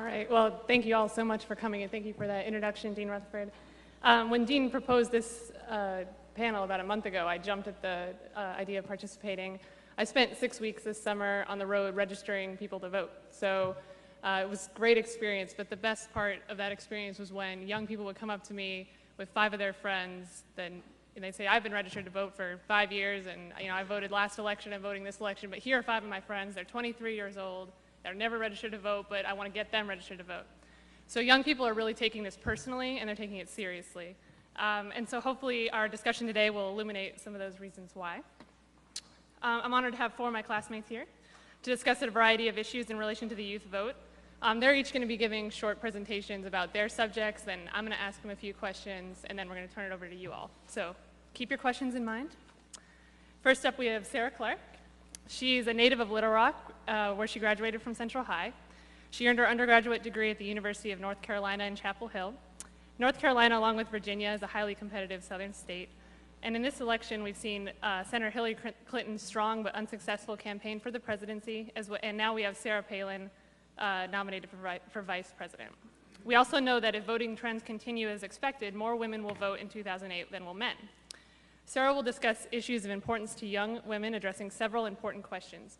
All right, well, thank you all so much for coming, and thank you for that introduction, Dean Rutherford. When Dean proposed this panel about a month ago, I jumped at the idea of participating. I spent 6 weeks this summer on the road registering people to vote. So it was a great experience, but the best part of that experience was when young people would come up to me with 5 of their friends, and they'd say, I've been registered to vote for 5 years, and I voted last election, I'm voting this election, but here are 5 of my friends, they're 23 years old, they're never registered to vote, but I want to get them registered to vote. So young people are really taking this personally, and they're taking it seriously. And so hopefully our discussion today will illuminate some of those reasons why. I'm honored to have 4 of my classmates here to discuss a variety of issues in relation to the youth vote. They're each going to be giving short presentations about their subjects, then I'm going to ask them a few questions, and then we're going to turn it over to you all. So keep your questions in mind. First up, we have Sarah Clark. She's a native of Little Rock, where she graduated from Central High. She earned her undergraduate degree at the University of North Carolina in Chapel Hill. North Carolina, along with Virginia, is a highly competitive southern state. And in this election, we've seen Senator Hillary Clinton's strong but unsuccessful campaign for the presidency, and now we have Sarah Palin nominated for vice president. We also know that if voting trends continue as expected, more women will vote in 2008 than will men. Sarah will discuss issues of importance to young women, addressing several important questions.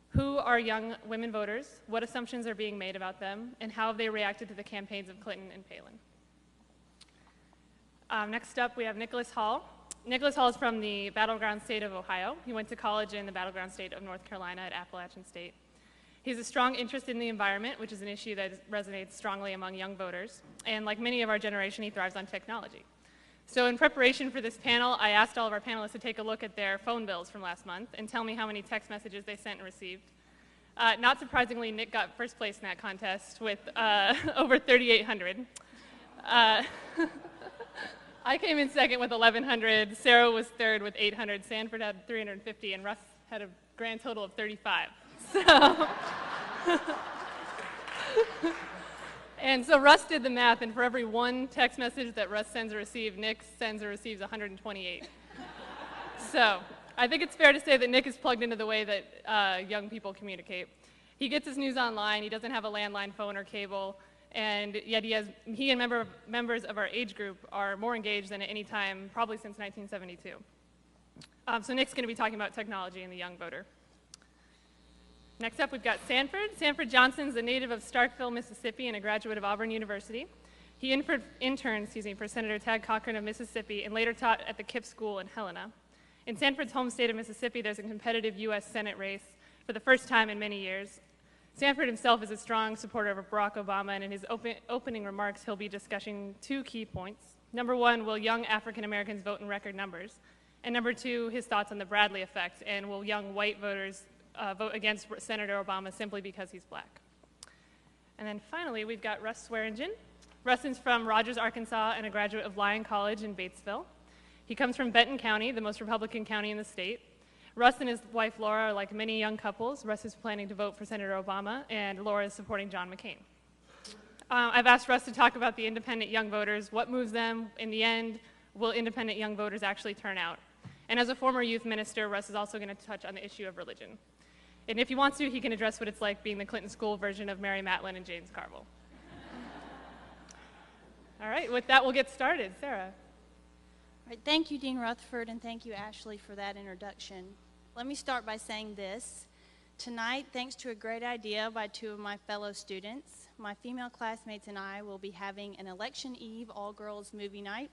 Who are young women voters? What assumptions are being made about them? And how have they reacted to the campaigns of Clinton and Palin? Next up, we have Nicholas Hall. Nicholas Hall is from the battleground state of Ohio. He went to college in the battleground state of North Carolina at Appalachian State. He has a strong interest in the environment, which is an issue that resonates strongly among young voters. And like many of our generation, he thrives on technology. So in preparation for this panel, I asked all of our panelists to take a look at their phone bills from last month and tell me how many text messages they sent and received. Not surprisingly, Nick got first place in that contest with over 3,800. I came in second with 1,100, Sarah was third with 800, Sanford had 350, and Russ had a grand total of 35. So, and so Russ did the math, and for every 1 text message that Russ sends or receives, Nick sends or receives 128. So I think it's fair to say that Nick is plugged into the way that young people communicate. He gets his news online, he doesn't have a landline phone or cable, and yet he and members of our age group are more engaged than at any time, probably since 1972. So Nick's going to be talking about technology and the young voter. Next up, we've got Sanford. Sanford Johnson is a native of Starkville, Mississippi, and a graduate of Auburn University. He interned for Senator Tad Cochran of Mississippi and later taught at the KIPP School in Helena. In Sanford's home state of Mississippi, there's a competitive U.S. Senate race for the first time in many years. Sanford himself is a strong supporter of Barack Obama, and in his opening remarks, he'll be discussing 2 key points. Number 1, will young African Americans vote in record numbers? And number 2, his thoughts on the Bradley effect, and will young white voters vote against Senator Obama simply because he's black? And then finally, we've got Russ Swearingen. Russ is from Rogers, Arkansas, and a graduate of Lyon College in Batesville. He comes from Benton County, the most Republican county in the state. Russ and his wife Laura are like many young couples. Russ is planning to vote for Senator Obama, and Laura is supporting John McCain. I've asked Russ to talk about the independent young voters, what moves them. In the end, will independent young voters actually turn out? And as a former youth minister, Russ is also going to touch on the issue of religion. And if he wants to, he can address what it's like being the Clinton School version of Mary Matallin and James Carville. All right, with that, we'll get started. Sarah. All right, thank you, Dean Rutherford, and thank you, Ashley, for that introduction. Let me start by saying this. Tonight, thanks to a great idea by 2 of my fellow students, my female classmates and I will be having an election eve all-girls movie night.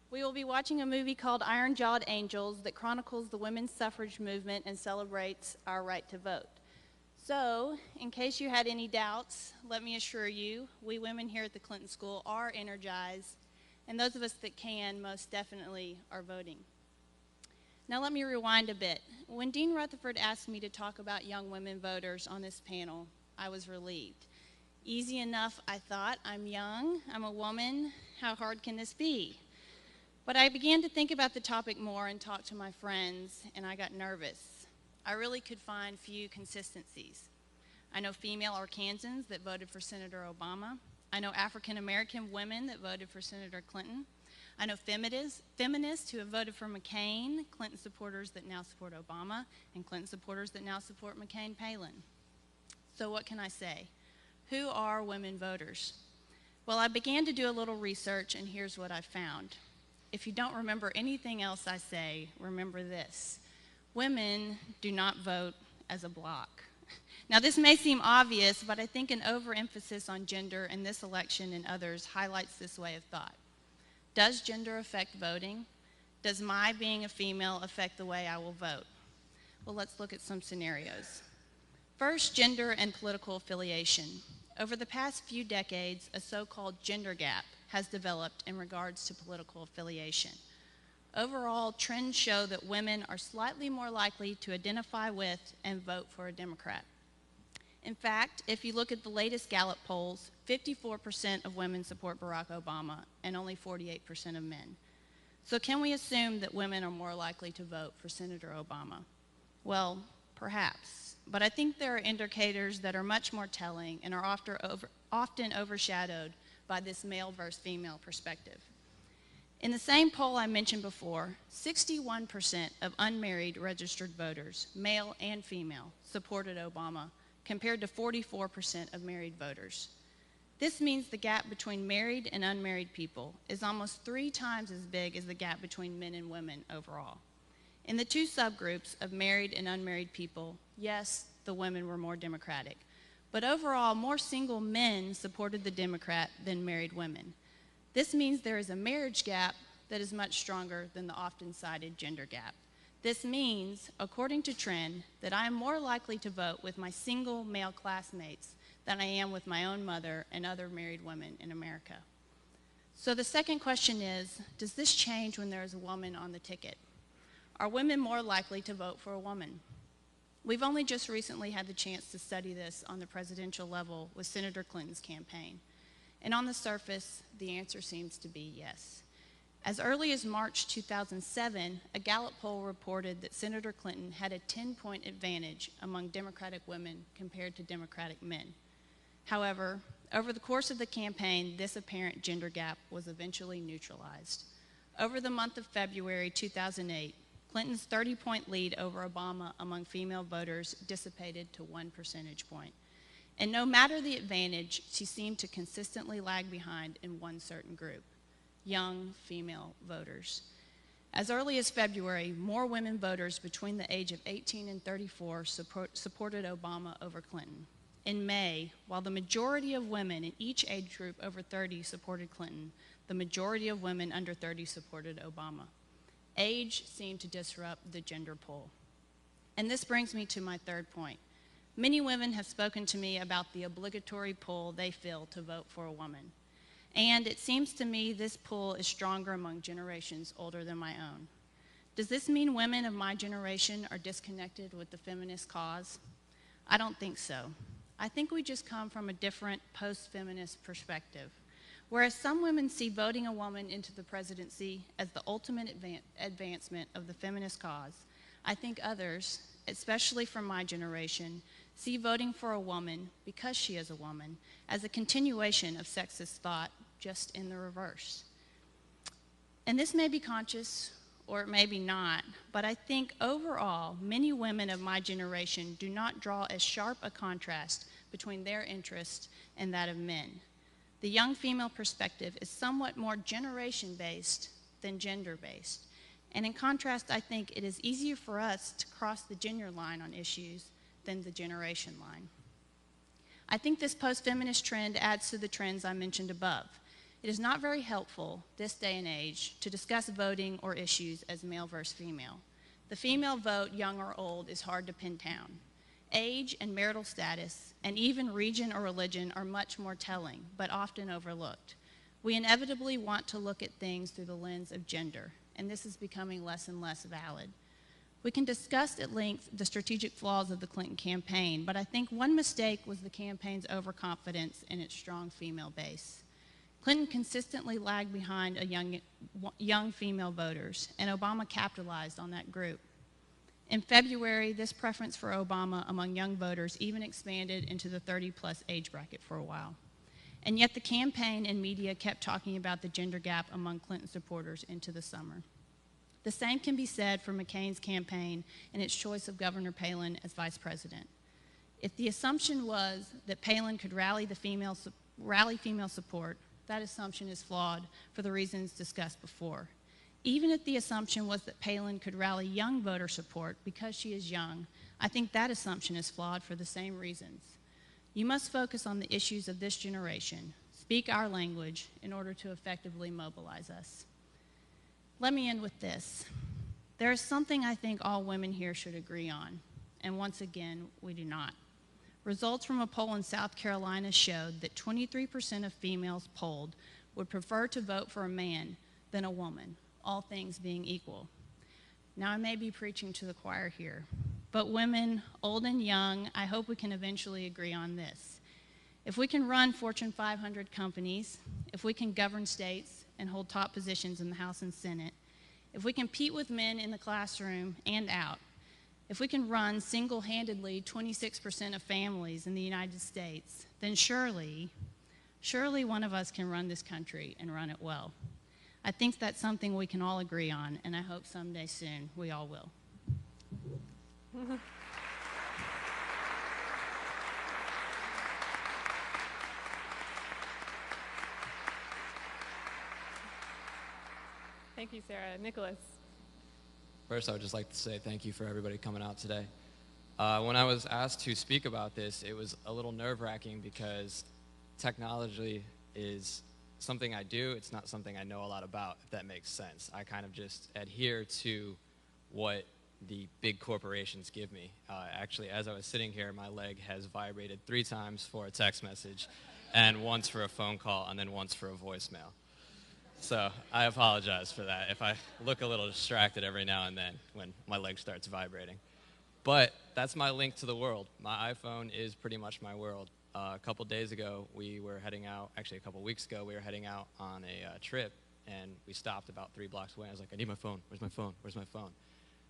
We will be watching a movie called Iron-Jawed Angels that chronicles the women's suffrage movement and celebrates our right to vote. So, in case you had any doubts, let me assure you, we women here at the Clinton School are energized, and those of us that can most definitely are voting. Now let me rewind a bit. When Dean Rutherford asked me to talk about young women voters on this panel, I was relieved. Easy enough, I thought. I'm young, I'm a woman, how hard can this be? But I began to think about the topic more and talk to my friends, and I got nervous. I really could find few consistencies. I know female Arkansans that voted for Senator Obama. I know African American women that voted for Senator Clinton. I know feminists who have voted for McCain, Clinton supporters that now support Obama, and Clinton supporters that now support McCain-Palin. So what can I say? Who are women voters? Well, I began to do a little research, and here's what I found. If you don't remember anything else I say, remember this. Women do not vote as a block. Now, this may seem obvious, but I think an overemphasis on gender in this election and others highlights this way of thought. Does gender affect voting? Does my being a female affect the way I will vote? Well, let's look at some scenarios. First, gender and political affiliation. Over the past few decades, a so-called gender gap has developed in regards to political affiliation. Overall, trends show that women are slightly more likely to identify with and vote for a Democrat. In fact, if you look at the latest Gallup polls, 54% of women support Barack Obama and only 48% of men. So can we assume that women are more likely to vote for Senator Obama? Well, perhaps. But I think there are indicators that are much more telling and are often overshadowed by this male versus female perspective. In the same poll I mentioned before, 61% of unmarried registered voters, male and female, supported Obama, compared to 44% of married voters. This means the gap between married and unmarried people is almost 3 times as big as the gap between men and women overall. In the two subgroups of married and unmarried people, yes, the women were more Democratic, but overall, more single men supported the Democrat than married women. This means there is a marriage gap that is much stronger than the often cited gender gap. This means, according to trend, that I am more likely to vote with my single male classmates than I am with my own mother and other married women in America. So the second question is, does this change when there is a woman on the ticket? Are women more likely to vote for a woman? We've only just recently had the chance to study this on the presidential level with Senator Clinton's campaign. And on the surface, the answer seems to be yes. As early as March 2007, a Gallup poll reported that Senator Clinton had a 10-point advantage among Democratic women compared to Democratic men. However, over the course of the campaign, this apparent gender gap was eventually neutralized. Over the month of February 2008, Clinton's 30-point lead over Obama among female voters dissipated to 1 percentage point. And no matter the advantage, she seemed to consistently lag behind in one certain group: young female voters. As early as February, more women voters between the age of 18 and 34 supported Obama over Clinton. In May, while the majority of women in each age group over 30 supported Clinton, the majority of women under 30 supported Obama. Age seemed to disrupt the gender poll. And this brings me to my third point. Many women have spoken to me about the obligatory pull they feel to vote for a woman. And it seems to me this pull is stronger among generations older than my own. Does this mean women of my generation are disconnected with the feminist cause? I don't think so. I think we just come from a different post-feminist perspective. Whereas some women see voting a woman into the presidency as the ultimate advancement of the feminist cause, I think others, especially from my generation, see voting for a woman, because she is a woman, as a continuation of sexist thought, just in the reverse. And this may be conscious, or it may be not, but I think overall, many women of my generation do not draw as sharp a contrast between their interest and that of men. The young female perspective is somewhat more generation-based than gender-based. And in contrast, I think it is easier for us to cross the gender line on issues than the generation line. I think this post-feminist trend adds to the trends I mentioned above. It is not very helpful, this day and age, to discuss voting or issues as male versus female. The female vote, young or old, is hard to pin down. Age and marital status, and even region or religion, are much more telling, but often overlooked. We inevitably want to look at things through the lens of gender, and this is becoming less and less valid. We can discuss at length the strategic flaws of the Clinton campaign, but I think one mistake was the campaign's overconfidence in its strong female base. Clinton consistently lagged behind young female voters, and Obama capitalized on that group. In February, this preference for Obama among young voters even expanded into the 30-plus age bracket for a while. And yet the campaign and media kept talking about the gender gap among Clinton supporters into the summer. The same can be said for McCain's campaign and its choice of Governor Palin as vice president. If the assumption was that Palin could rally female support, that assumption is flawed for the reasons discussed before. Even if the assumption was that Palin could rally young voter support because she is young, I think that assumption is flawed for the same reasons. You must focus on the issues of this generation, speak our language in order to effectively mobilize us. Let me end with this. There is something I think all women here should agree on, and once again, we do not. Results from a poll in South Carolina showed that 23% of females polled would prefer to vote for a man than a woman, all things being equal. Now, I may be preaching to the choir here, but women, old and young, I hope we can eventually agree on this. If we can run Fortune 500 companies, if we can govern states and hold top positions in the House and Senate, if we compete with men in the classroom and out, if we can run single-handedly 26% of families in the United States, then surely one of us can run this country and run it well. I think that's something we can all agree on, and I hope someday soon we all will. Thank you, Sarah. Nicholas. First, I would just like to say thank you for everybody coming out today. When I was asked to speak about this, it was a little nerve-wracking because technology is something I do. It's not something I know a lot about, if that makes sense. I kind of just adhere to what the big corporations give me. Actually, as I was sitting here, my leg has vibrated 3 times for a text message, and once for a phone call, and then once for a voicemail. So I apologize for that if I look a little distracted every now and then when my leg starts vibrating. But that's my link to the world. My iPhone is pretty much my world. A couple days ago, we were heading out, actually a couple weeks ago, we were heading out on a trip, and we stopped about 3 blocks away. I was like, I need my phone. Where's my phone? Where's my phone?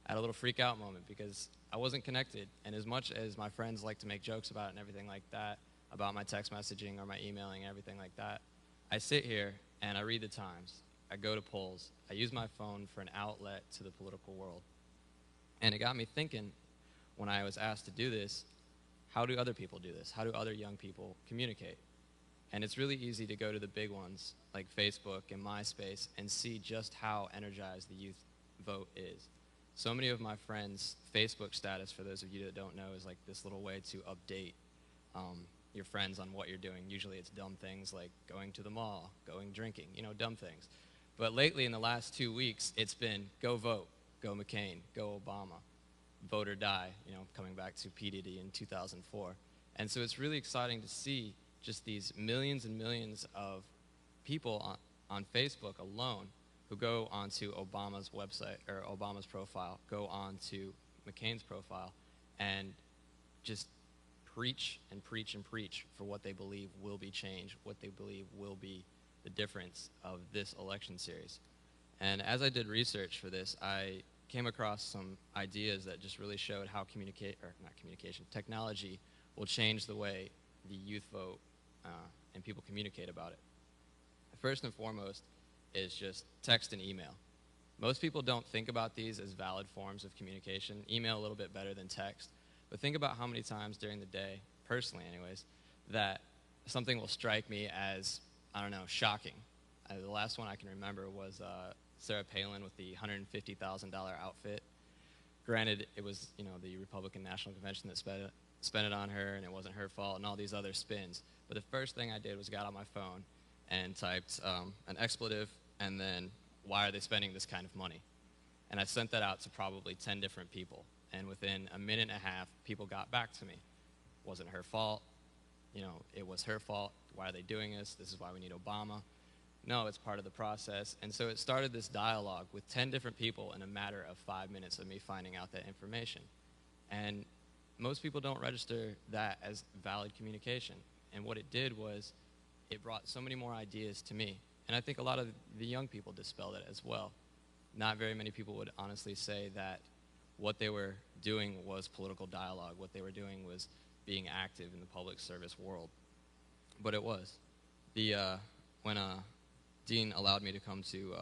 I had a little freak out moment because I wasn't connected. And as much as my friends like to make jokes about it and everything like that, about my text messaging or my emailing and everything like that, I sit here and I read the Times, I go to polls, I use my phone for an outlet to the political world. And it got me thinking, when I was asked to do this, how do other people do this? How do other young people communicate? And it's really easy to go to the big ones, like Facebook and MySpace, and see just how energized the youth vote is. So many of my friends' Facebook status, for those of you that don't know, is like this little way to update your friends on what you're doing. Usually it's dumb things like going to the mall, going drinking, dumb things. But lately, in the last 2 weeks, it's been go vote, go McCain, go Obama, vote or die, coming back to P. Diddy in 2004. And so it's really exciting to see just these millions and millions of people on Facebook alone who go onto Obama's website or Obama's profile, go onto McCain's profile, and just preach and preach and preach for what they believe will be change, what they believe will be the difference of this election series. And as I did research for this, I came across some ideas that just really showed how technology will change the way the youth vote and people communicate about it. First and foremost is just text and email. Most people don't think about these as valid forms of communication. Email a little bit better than text. But think about how many times during the day, personally anyways, that something will strike me as, shocking. The last one I can remember was Sarah Palin with the $150,000 outfit. Granted, it was the Republican National Convention that spent it on her, and it wasn't her fault, and all these other spins. But the first thing I did was got on my phone and typed an expletive, and then, why are they spending this kind of money? And I sent that out to probably 10 different people. And within a minute and a half, people got back to me. Wasn't her fault. It was her fault. Why are they doing this? This is why we need Obama. No, it's part of the process. And so it started this dialogue with 10 different people in a matter of 5 minutes of me finding out that information. And most people don't register that as valid communication. And what it did was it brought so many more ideas to me. And I think a lot of the young people dispelled it as well. Not very many people would honestly say that what they were doing was political dialogue. What they were doing was being active in the public service world. But it was. When Dean allowed me to come to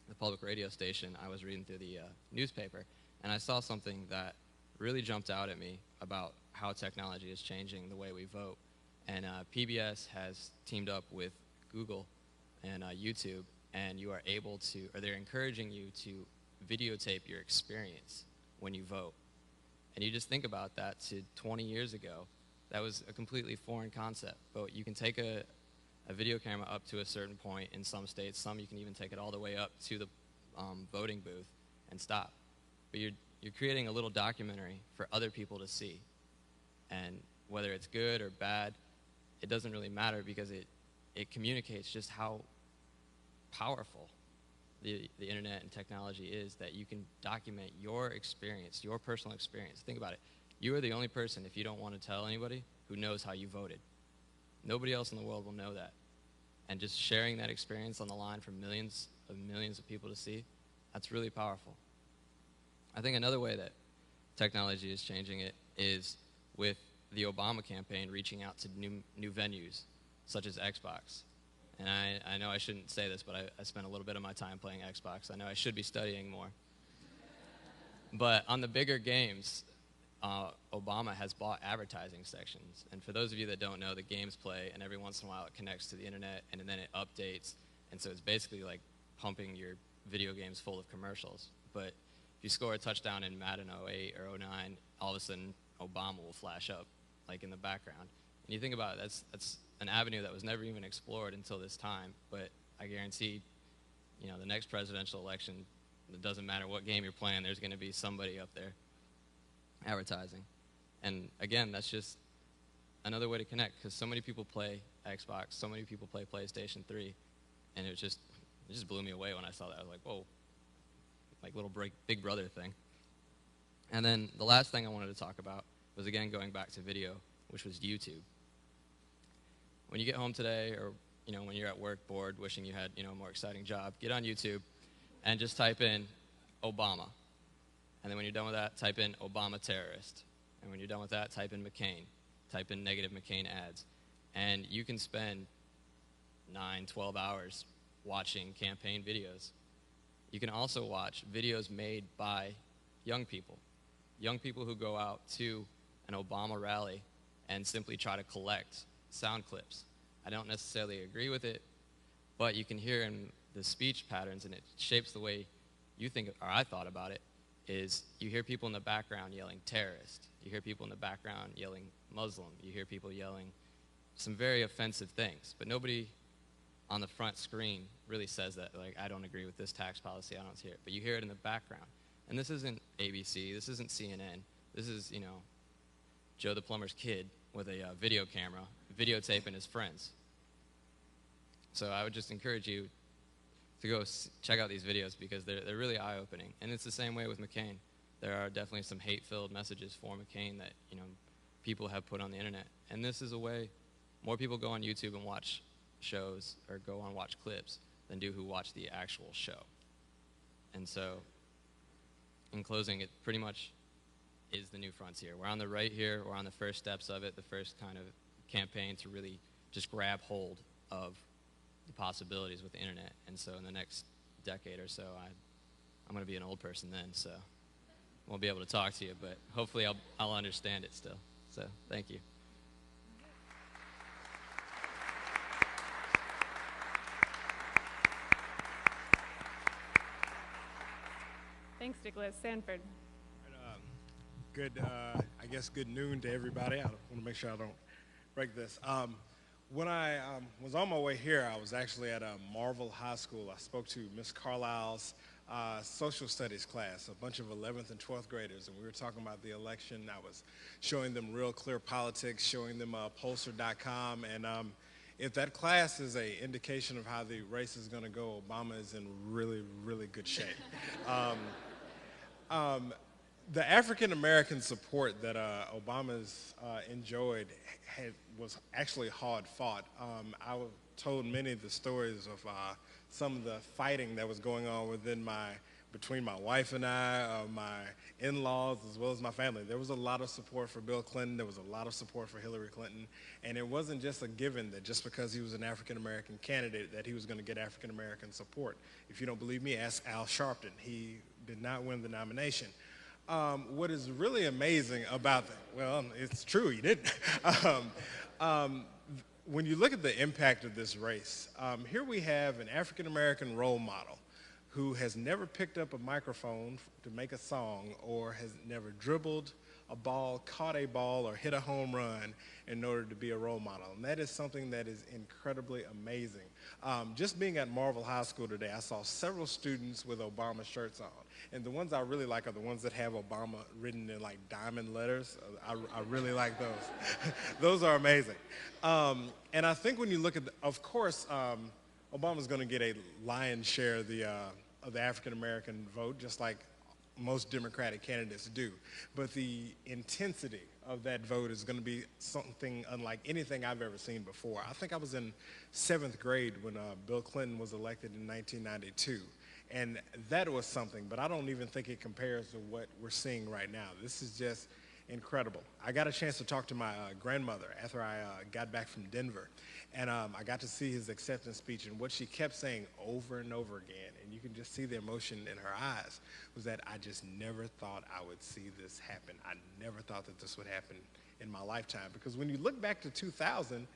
the public radio station, I was reading through the newspaper, and I saw something that really jumped out at me about how technology is changing the way we vote. And PBS has teamed up with Google and YouTube, and you are able to, or they're encouraging you to videotape your experience when you vote. And you just think about that to 20 years ago. That was a completely foreign concept. But you can take a video camera up to a certain point in some states. Some you can even take it all the way up to the voting booth and stop. But you're creating a little documentary for other people to see. And whether it's good or bad, it doesn't really matter, because it communicates just how powerful the internet and technology is, that you can document your experience, your personal experience. Think about it. You are the only person, if you don't want to tell anybody, who knows how you voted. Nobody else in the world will know that. And just sharing that experience on the line for millions of people to see, that's really powerful. I think another way that technology is changing it is with the Obama campaign reaching out to new venues, such as Xbox. And I know I shouldn't say this, but I spent a little bit of my time playing Xbox. I know I should be studying more. But on the bigger games, Obama has bought advertising sections. And for those of you that don't know, the games play, and every once in a while it connects to the internet, and then it updates. And so it's basically like pumping your video games full of commercials. But if you score a touchdown in Madden 08 or 09, all of a sudden Obama will flash up, like in the background. And you think about it, that's an avenue that was never even explored until this time. But I guarantee, the next presidential election, it doesn't matter what game you're playing, there's going to be somebody up there advertising. And again, that's just another way to connect, because so many people play Xbox, so many people play PlayStation 3, and it just blew me away when I saw that. I was like, whoa, like little Big Brother thing. And then the last thing I wanted to talk about was, again, going back to video, which was YouTube. When you get home today, or when you're at work bored, wishing you had a more exciting job, get on YouTube and just type in Obama. And then when you're done with that, type in Obama terrorist. And when you're done with that, type in McCain. Type in negative McCain ads. And you can spend 9, 12 hours watching campaign videos. You can also watch videos made by young people who go out to an Obama rally and simply try to collect sound clips. I don't necessarily agree with it, but you can hear in the speech patterns, and it shapes the way you think, or I thought about it, is you hear people in the background yelling terrorist. You hear people in the background yelling Muslim. You hear people yelling some very offensive things, but nobody on the front screen really says that, like, I don't agree with this tax policy, I don't hear it. But you hear it in the background. And this isn't ABC, this isn't CNN, this is, Joe the plumber's kid with a video camera videotaping his friends. So I would just encourage you to go check out these videos, because they're really eye-opening. And it's the same way with McCain. There are definitely some hate-filled messages for McCain that people have put on the internet. And this is a way more people go on YouTube and watch shows, or go on watch clips, than do who watch the actual show. And so, in closing, it pretty much is the new frontier. We're on the right here. We're on the first steps of it, the first kind of campaign to really just grab hold of the possibilities with the internet. And so in the next decade or so, I'm going to be an old person then, so I won't be able to talk to you, but hopefully I'll understand it still. So thank you. Thanks, Nicholas. Sanford. Good noon to everybody. I want to make sure I don't break this. When I was on my way here, I was actually at Marvel High School. I spoke to Miss Carlisle's social studies class, a bunch of 11th and 12th graders, and we were talking about the election. I was showing them Real Clear Politics, showing them pollster.com, and if that class is an indication of how the race is going to go, Obama is in really, really good shape. The African-American support that Obama's enjoyed was actually hard fought. I told many of the stories of some of the fighting that was going on between my wife and I, my in-laws, as well as my family. There was a lot of support for Bill Clinton. There was a lot of support for Hillary Clinton. And it wasn't just a given that just because he was an African-American candidate that he was going to get African-American support. If you don't believe me, ask Al Sharpton. He did not win the nomination. What is really amazing about that, well, it's true, he didn't. um, um, when you look at the impact of this race, here we have an African-American role model who has never picked up a microphone to make a song or has never dribbled a ball, caught a ball, or hit a home run in order to be a role model. And that is something that is incredibly amazing. Just being at Marville High School today, I saw several students with Obama shirts on. And the ones I really like are the ones that have Obama written in like diamond letters. I really like those. Those are amazing. And I think when you look at, of course, Obama's going to get a lion's share of the African-American vote, just like most Democratic candidates do. But the intensity of that vote is going to be something unlike anything I've ever seen before. I think I was in 7th grade when Bill Clinton was elected in 1992. And that was something, but I don't even think it compares to what we're seeing right now. This is just incredible. I got a chance to talk to my grandmother after I got back from Denver. And I got to see his acceptance speech, and what she kept saying over and over again, and you can just see the emotion in her eyes, was that I just never thought I would see this happen. I never thought that this would happen in my lifetime. Because when you look back to 2000,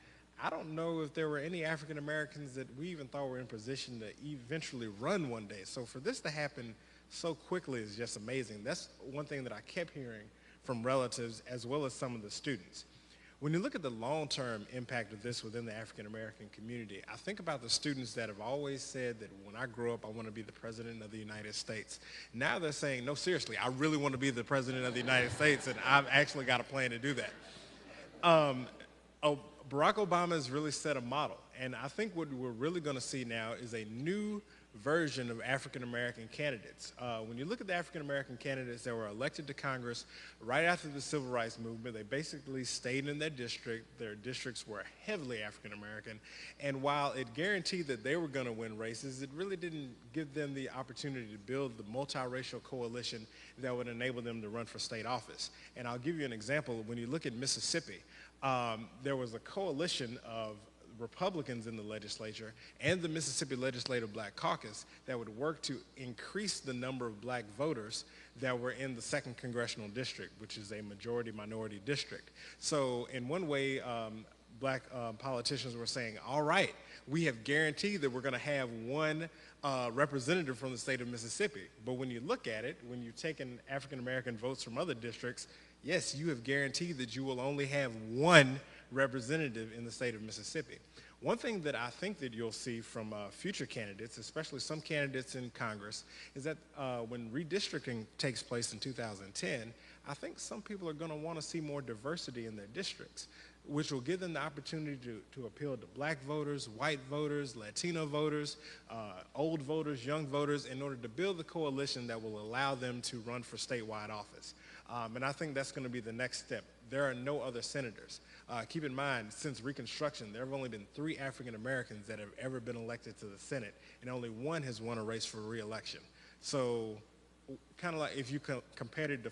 I don't know if there were any African Americans that we even thought were in position to eventually run one day. So for this to happen so quickly is just amazing. That's one thing that I kept hearing from relatives as well as some of the students. When you look at the long-term impact of this within the African-American community, I think about the students that have always said that when I grow up, I want to be the President of the United States. Now they're saying, no, seriously, I really want to be the President of the United States, and I've actually got a plan to do that. Barack Obama has really set a model, and I think what we're really going to see now is a new version of African-American candidates. When you look at the African-American candidates that were elected to Congress right after the Civil Rights Movement, they basically stayed in their district. Their districts were heavily African-American, and while it guaranteed that they were going to win races, it really didn't give them the opportunity to build the multiracial coalition that would enable them to run for state office. And I'll give you an example. When you look at Mississippi, there was a coalition of Republicans in the legislature and the Mississippi Legislative Black Caucus that would work to increase the number of black voters that were in the 2nd Congressional District, which is a majority-minority district. So in one way, black politicians were saying, all right, we have guaranteed that we're going to have one representative from the state of Mississippi. But when you look at it, when you've taken African-American votes from other districts, yes, you have guaranteed that you will only have one representative in the state of Mississippi. One thing that I think that you'll see from future candidates, especially some candidates in Congress, is that when redistricting takes place in 2010, I think some people are going to want to see more diversity in their districts, which will give them the opportunity to appeal to black voters, white voters, Latino voters, old voters, young voters, in order to build the coalition that will allow them to run for statewide office. And I think that's going to be the next step. There are no other senators. Keep in mind, since Reconstruction, there have only been 3 African Americans that have ever been elected to the Senate, and only one has won a race for re-election. So kind of like if you compared it to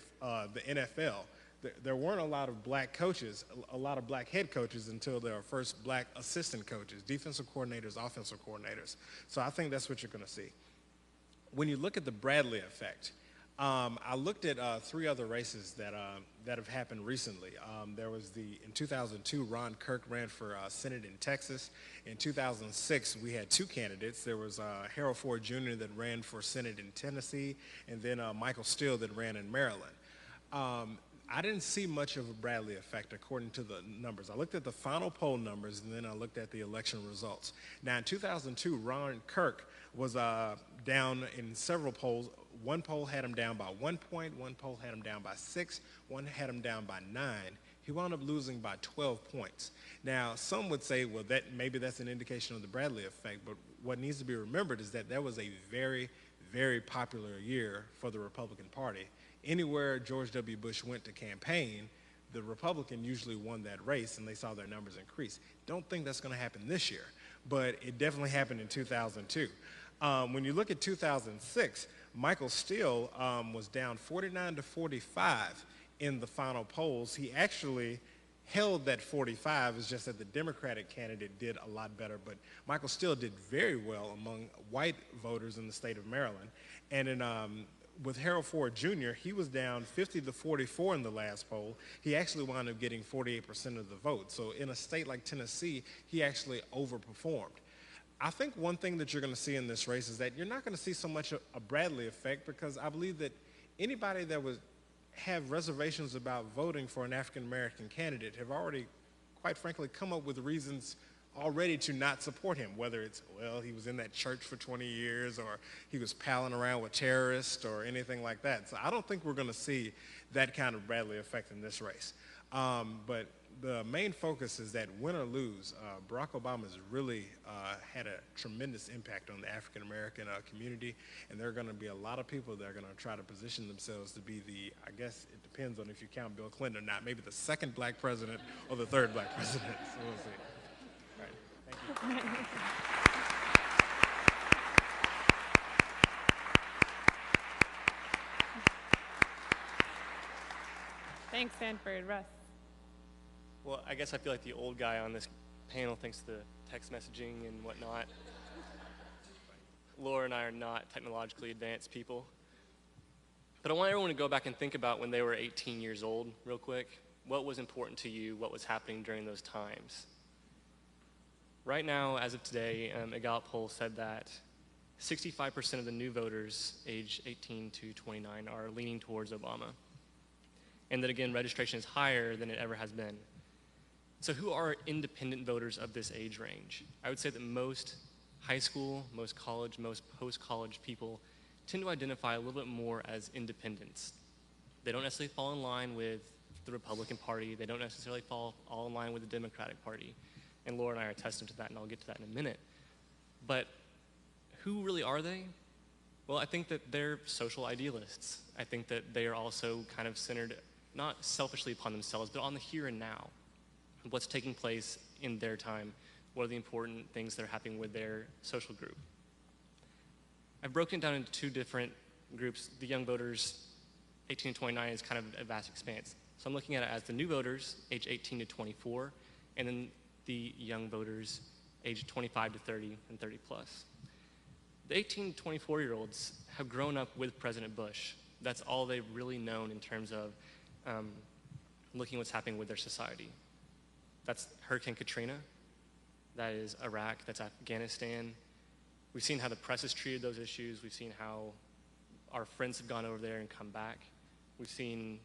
the NFL, there weren't a lot of black coaches, a lot of black head coaches until there were first black assistant coaches, defensive coordinators, offensive coordinators. So I think that's what you're going to see. When you look at the Bradley effect, I looked at 3 other races that have happened recently. There was in 2002, Ron Kirk ran for Senate in Texas. In 2006, we had 2 candidates. There was Harold Ford Jr. that ran for Senate in Tennessee, and then Michael Steele that ran in Maryland. I didn't see much of a Bradley effect according to the numbers. I looked at the final poll numbers, and then I looked at the election results. Now, in 2002, Ron Kirk was down in several polls. One poll had him down by 1 point, one poll had him down by 6, one had him down by 9. He wound up losing by 12 points. Now, some would say, well, maybe that's an indication of the Bradley effect, but what needs to be remembered is that was a very, very popular year for the Republican Party. Anywhere George W. Bush went to campaign, the Republican usually won that race, and they saw their numbers increase. Don't think that's going to happen this year, but it definitely happened in 2002. When you look at 2006, Michael Steele was down 49-45 in the final polls. He actually held that 45. It's just that the Democratic candidate did a lot better, but Michael Steele did very well among white voters in the state of Maryland. And in with Harold Ford Jr., he was down 50 to 44 in the last poll. He actually wound up getting 48% of the vote. So in a state like Tennessee, he actually overperformed. I think one thing that you're going to see in this race is that you're not going to see so much a Bradley effect, because I believe that anybody that would have reservations about voting for an African-American candidate have already, quite frankly, come up with reasons already to not support him, whether it's, well, he was in that church for 20 years, or he was palling around with terrorists, or anything like that. So I don't think we're going to see that kind of Bradley effect in this race. But the main focus is that win or lose, Barack Obama's really had a tremendous impact on the African-American community, and there are going to be a lot of people that are going to try to position themselves to be the, I guess it depends on if you count Bill Clinton or not, maybe the second black president or the third black president. So we'll see. All right, thank you. Thanks, Sanford. Russ. Well, I guess I feel like the old guy on this panel thanks to text messaging and whatnot. Laura and I are not technologically advanced people. But I want everyone to go back and think about when they were 18 years old real quick. What was important to you? What was happening during those times? Right now, as of today, a Gallup poll said that 65% of the new voters age 18 to 29 are leaning towards Obama. And that, again, registration is higher than it ever has been. So who are independent voters of this age range? I would say that most high school, most college, most post-college people tend to identify a little bit more as independents. They don't necessarily fall in line with the Republican Party. They don't necessarily fall all in line with the Democratic Party. And Laura and I are testament to that, and I'll get to that in a minute. But who really are they? Well, I think that they're social idealists. I think that they are also kind of centered, not selfishly upon themselves, but on the here and now. What's taking place in their time, what are the important things that are happening with their social group. I've broken it down into two different groups. The young voters, 18 to 29, is kind of a vast expanse. So I'm looking at it as the new voters, age 18 to 24, and then the young voters, age 25 to 30 and 30 plus. The 18 to 24-year-olds have grown up with President Bush. That's all they've really known in terms of looking at what's happening with their society. That's Hurricane Katrina, that is Iraq, that's Afghanistan. We've seen how the press has treated those issues. We've seen how our friends have gone over there and come back. We've seen,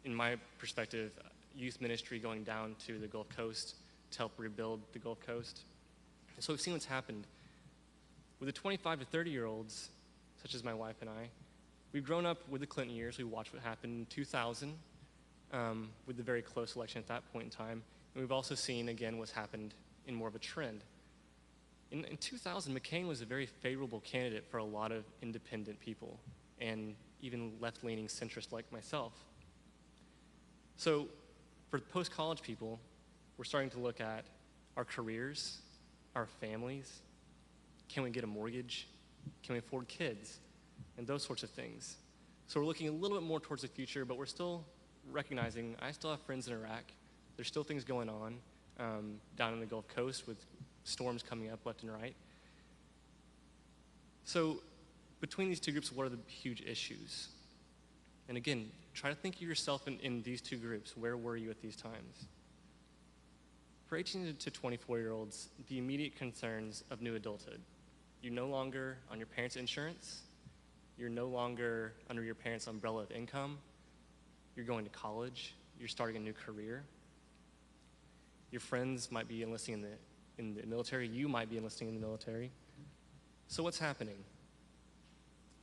in my perspective, youth ministry going down to the Gulf Coast to help rebuild the Gulf Coast. And so we've seen what's happened. With the 25 to 30-year-olds, such as my wife and I, we've grown up with the Clinton years. We watched what happened in 2000 with the very close election at that point in time. And we've also seen, again, what's happened in more of a trend. In 2000, McCain was a very favorable candidate for a lot of independent people and even left-leaning centrists like myself. So for post-college people, we're starting to look at our careers, our families. Can we get a mortgage? Can we afford kids? And those sorts of things. So we're looking a little bit more towards the future, but we're still recognizing I still have friends in Iraq. There's still things going on down in the Gulf Coast with storms coming up left and right. So between these two groups, what are the huge issues? And again, try to think of yourself in these two groups. Where were you at these times? For 18 to 24-year-olds, the immediate concerns of new adulthood. You're no longer on your parents' insurance. You're no longer under your parents' umbrella of income. You're going to college. You're starting a new career. Your friends might be enlisting in the military. You might be enlisting in the military. So what's happening?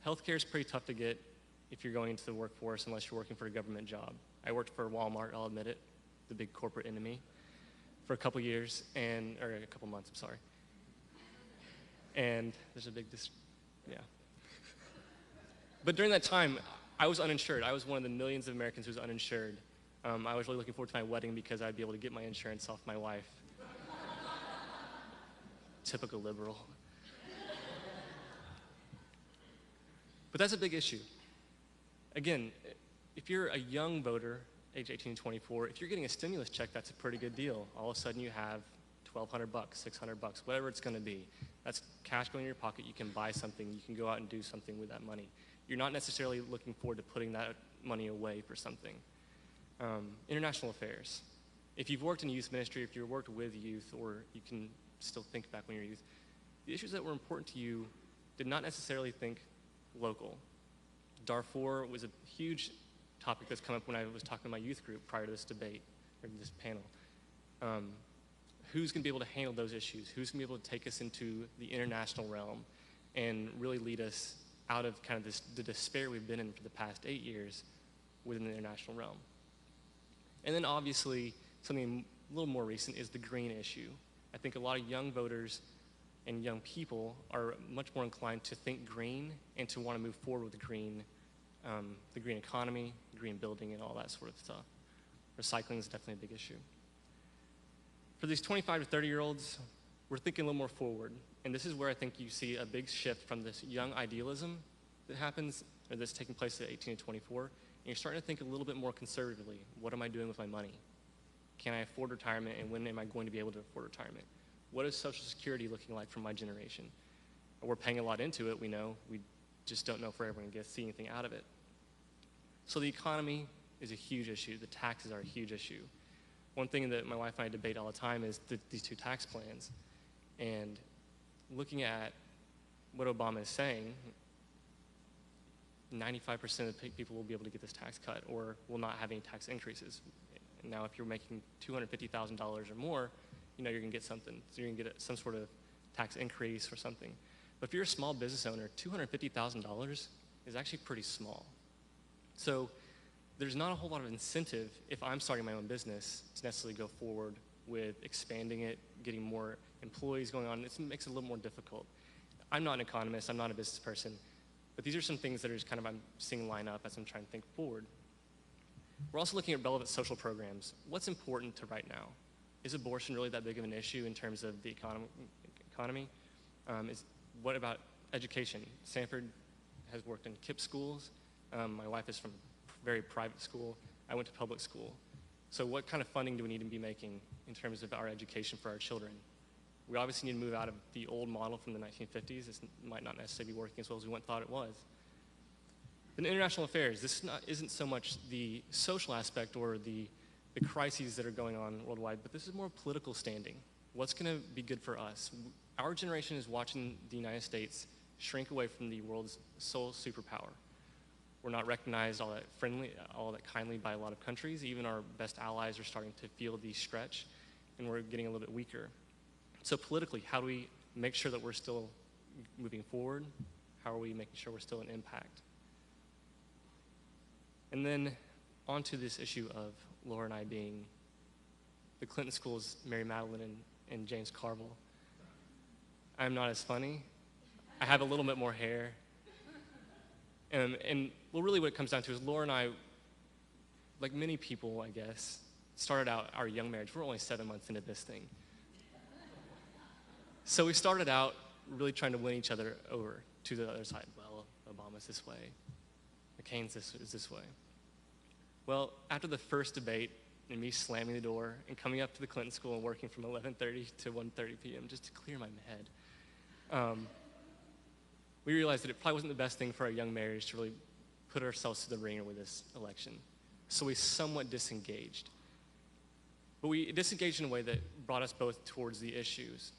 Healthcare is pretty tough to get if you're going into the workforce unless you're working for a government job. I worked for Walmart, I'll admit it, the big corporate enemy, for a couple years, or a couple months, I'm sorry. And there's a big, yeah. But during that time, I was uninsured. I was one of the millions of Americans who was uninsured. I was really looking forward to my wedding because I'd be able to get my insurance off my wife. Typical liberal. But that's a big issue. Again, if you're a young voter, age 18 to 24, if you're getting a stimulus check, that's a pretty good deal. All of a sudden you have $1,200, $600, whatever it's going to be. That's cash going in your pocket. You can buy something. You can go out and do something with that money. you're not necessarily looking forward to putting that money away for something. International affairs. If you've worked in youth ministry, if you've worked with youth, or you can still think back when you're youth, the issues that were important to you did not necessarily think local. Darfur was a huge topic that's come up when I was talking to my youth group prior to this debate, or this panel. Who's going to be able to handle those issues? Who's going to be able to take us into the international realm and really lead us out of kind of the despair we've been in for the past 8 years within the international realm? And then obviously, something a little more recent is the green issue. I think a lot of young voters and young people are much more inclined to think green and to want to move forward with the green economy, green building, and all that sort of stuff. Recycling is definitely a big issue. For these 25 to 30-year-olds, we're thinking a little more forward. And this is where I think you see a big shift from this young idealism that happens, or that's taking place at 18 to 24. And you're starting to think a little bit more conservatively. What am I doing with my money? Can I afford retirement, and when am I going to be able to afford retirement? What is Social Security looking like for my generation? We're paying a lot into it, we know. We just don't know if we're ever going to see anything out of it. So the economy is a huge issue. The taxes are a huge issue. One thing that my wife and I debate all the time is these two tax plans. And looking at what Obama is saying, 95% of people will be able to get this tax cut or will not have any tax increases. Now, if you're making $250,000 or more, you know you're going to get something. So you're going to get some sort of tax increase or something. But if you're a small business owner, $250,000 is actually pretty small. So there's not a whole lot of incentive if I'm starting my own business to necessarily go forward with expanding it, getting more employees going on. It makes it a little more difficult. I'm not an economist. I'm not a business person. But these are some things that are just kind of I'm seeing line up as I'm trying to think forward. We're also looking at relevant social programs. What's important to right now? Is abortion really that big of an issue in terms of the economy? What about education? Sanford has worked in KIPP schools. My wife is from a very private school. I went to public school. So what kind of funding do we need to be making in terms of our education for our children? We obviously need to move out of the old model from the 1950s. This might not necessarily be working as well as we once thought it was. In international affairs, this isn't so much the social aspect or the crises that are going on worldwide, but this is more political standing. What's going to be good for us? Our generation is watching the United States shrink away from the world's sole superpower. We're not recognized all that kindly by a lot of countries. Even our best allies are starting to feel the stretch, and we're getting a little bit weaker. So politically, how do we make sure that we're still moving forward? How are we making sure we're still an impact? And then on to this issue of Laura and I being the Clinton School's Mary Matallin and James Carville. I'm not as funny. I have a little bit more hair. And well, really what it comes down to is Laura and I, like many people, I guess, started out our young marriage. We're only 7 months into this thing. So we started out really trying to win each other over to the other side. Well, Obama's this way. McCain's is this way. Well, after the first debate and me slamming the door and coming up to the Clinton School and working from 11:30 to 1:30 p.m. just to clear my head, we realized that it probably wasn't the best thing for our young marriage to really put ourselves to the ringer with this election. So we somewhat disengaged. But we disengaged in a way that brought us both towards the issues.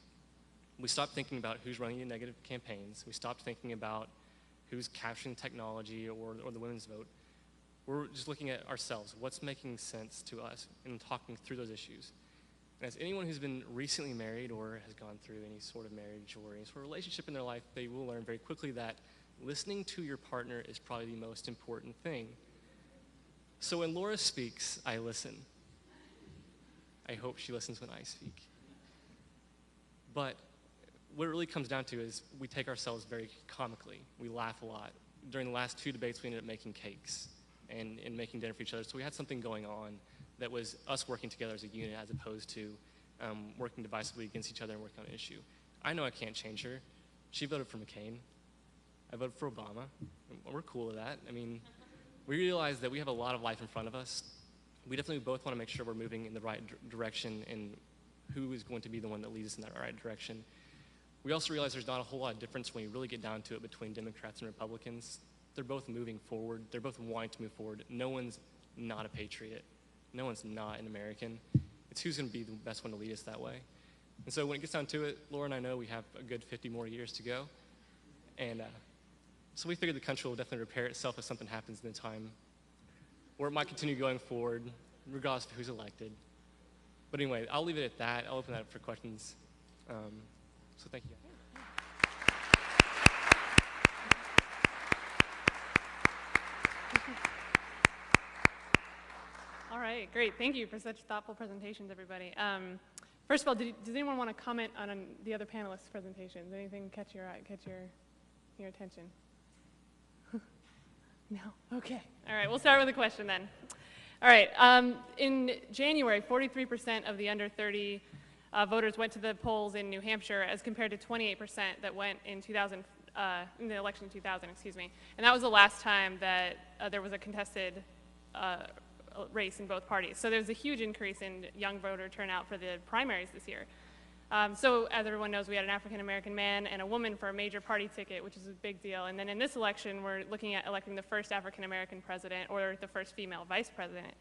We stopped thinking about who's running the negative campaigns. We stopped thinking about who's capturing technology or the women's vote. We're just looking at ourselves, what's making sense to us, and talking through those issues. And as anyone who's been recently married or has gone through any sort of marriage or any sort of relationship in their life, they will learn very quickly that listening to your partner is probably the most important thing. So when Laura speaks, I listen. I hope she listens when I speak. But what it really comes down to is we take ourselves very comically. We laugh a lot. During the last 2 debates, we ended up making cakes and making dinner for each other. So we had something going on that was us working together as a unit as opposed to working divisively against each other and working on an issue. I know I can't change her. She voted for McCain. I voted for Obama. We're cool with that. I mean, we realize that we have a lot of life in front of us. We definitely both want to make sure we're moving in the right direction and who is going to be the one that leads us in that right direction. We also realize there's not a whole lot of difference when you really get down to it between Democrats and Republicans. they're both moving forward. They're both wanting to move forward. No one's not a patriot. No one's not an American. It's who's going to be the best one to lead us that way. And so when it gets down to it, Laura and I know we have a good 50 more years to go. And so we figured the country will definitely repair itself if something happens in the time, or it might continue going forward, regardless of who's elected. But anyway, I'll leave it at that. I'll open that up for questions. So thank you. All right, great. Thank you for such thoughtful presentations, everybody. First of all, does anyone want to comment on the other panelists' presentations? Anything catch your eye, catch your attention? No? Okay. All right, we'll start with a question then. All right. In January, 43% of the under 30 voters went to the polls in New Hampshire, as compared to 28% that went in in the election in 2000, excuse me. And that was the last time that there was a contested race in both parties. So there's a huge increase in young voter turnout for the primaries this year. So as everyone knows, we had an African-American man and a woman for a major party ticket, which is a big deal. And then in this election, we're looking at electing the first African-American president or the first female vice president.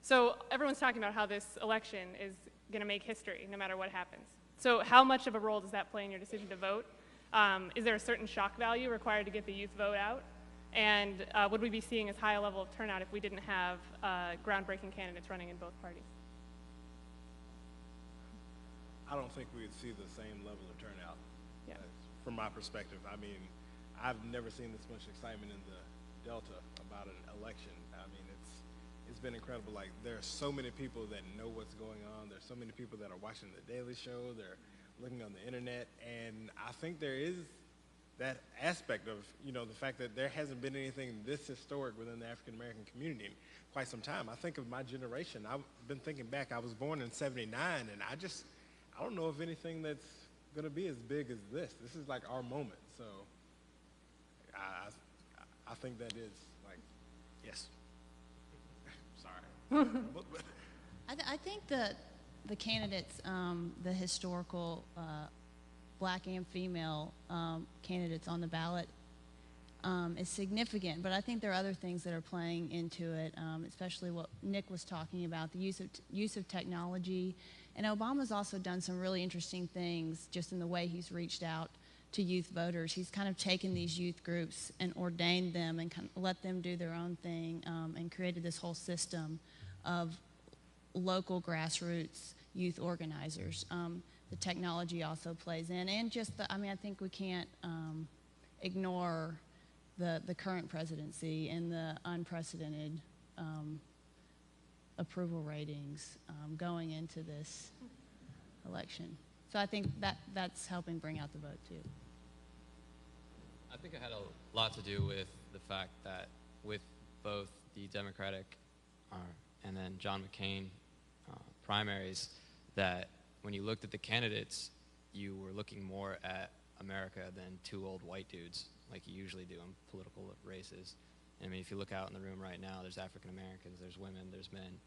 So everyone's talking about how this election is going to make history no matter what happens. So how much of a role does that play in your decision to vote? Is there a certain shock value required to get the youth vote out? And would we be seeing as high a level of turnout if we didn't have groundbreaking candidates running in both parties? I don't think we would see the same level of turnout. Yeah. From my perspective, I mean, I've never seen this much excitement in the Delta about an election. I mean, it's been incredible. Like, there are so many people that know what's going on. There's so many people that are watching The Daily Show. They're looking on the internet, and I think there is that aspect of, you know, the fact that there hasn't been anything this historic within the African American community in quite some time. I think of my generation. I've been thinking back. I was born in '79, and I don't know of anything that's going to be as big as this. This is like our moment. So I think that is like, yes. Sorry. I think the candidates, the historical black and female candidates on the ballot is significant, but I think there are other things that are playing into it, especially what Nick was talking about, the use of technology. And Obama's also done some really interesting things just in the way he's reached out to youth voters. He's kind of taken these youth groups and ordained them and kind of let them do their own thing and created this whole system of local grassroots youth organizers. The technology also plays in, and just I think we can't ignore the current presidency and the unprecedented approval ratings going into this election. So I think that's helping bring out the vote too. I think it had a lot to do with the fact that with both the Democratic and then John McCain primaries, that when you looked at the candidates, you were looking more at America than two old white dudes like you usually do in political races. I mean, if you look out in the room right now, there's African Americans, there's women, there's men.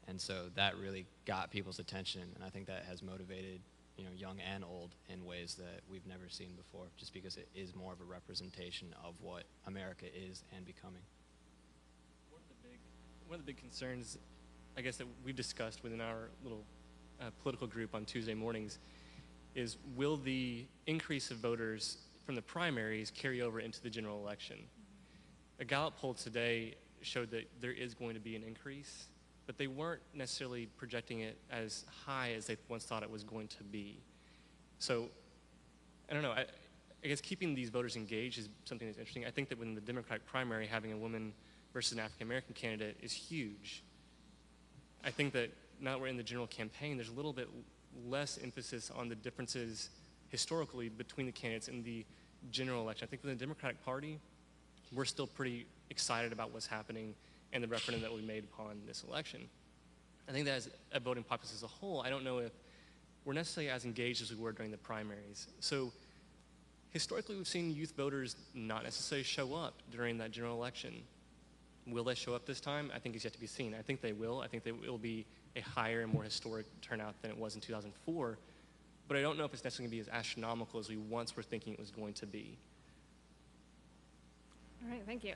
And so that really got people's attention, and I think that has motivated, you know, young and old in ways that we've never seen before, just because it is more of a representation of what America is and becoming. One of the big concerns, I guess, that we've discussed within our little political group on Tuesday mornings is, will the increase of voters from the primaries carry over into the general election? A Gallup poll today showed that there is going to be an increase, but they weren't necessarily projecting it as high as they once thought it was going to be. So, I don't know, I guess keeping these voters engaged is something that's interesting. I think that within the Democratic primary, having a woman versus an African-American candidate is huge. I think that now that we're in the general campaign, there's a little bit less emphasis on the differences historically between the candidates in the general election. I think within the Democratic Party, we're still pretty excited about what's happening and the referendum that we made upon this election. I think that as a voting populace as a whole, I don't know if we're necessarily as engaged as we were during the primaries. So historically, we've seen youth voters not necessarily show up during that general election. Will they show up this time? I think it's yet to be seen. I think they will. I think it will be a higher and more historic turnout than it was in 2004. But I don't know if it's necessarily going to be as astronomical as we once were thinking it was going to be. All right, thank you.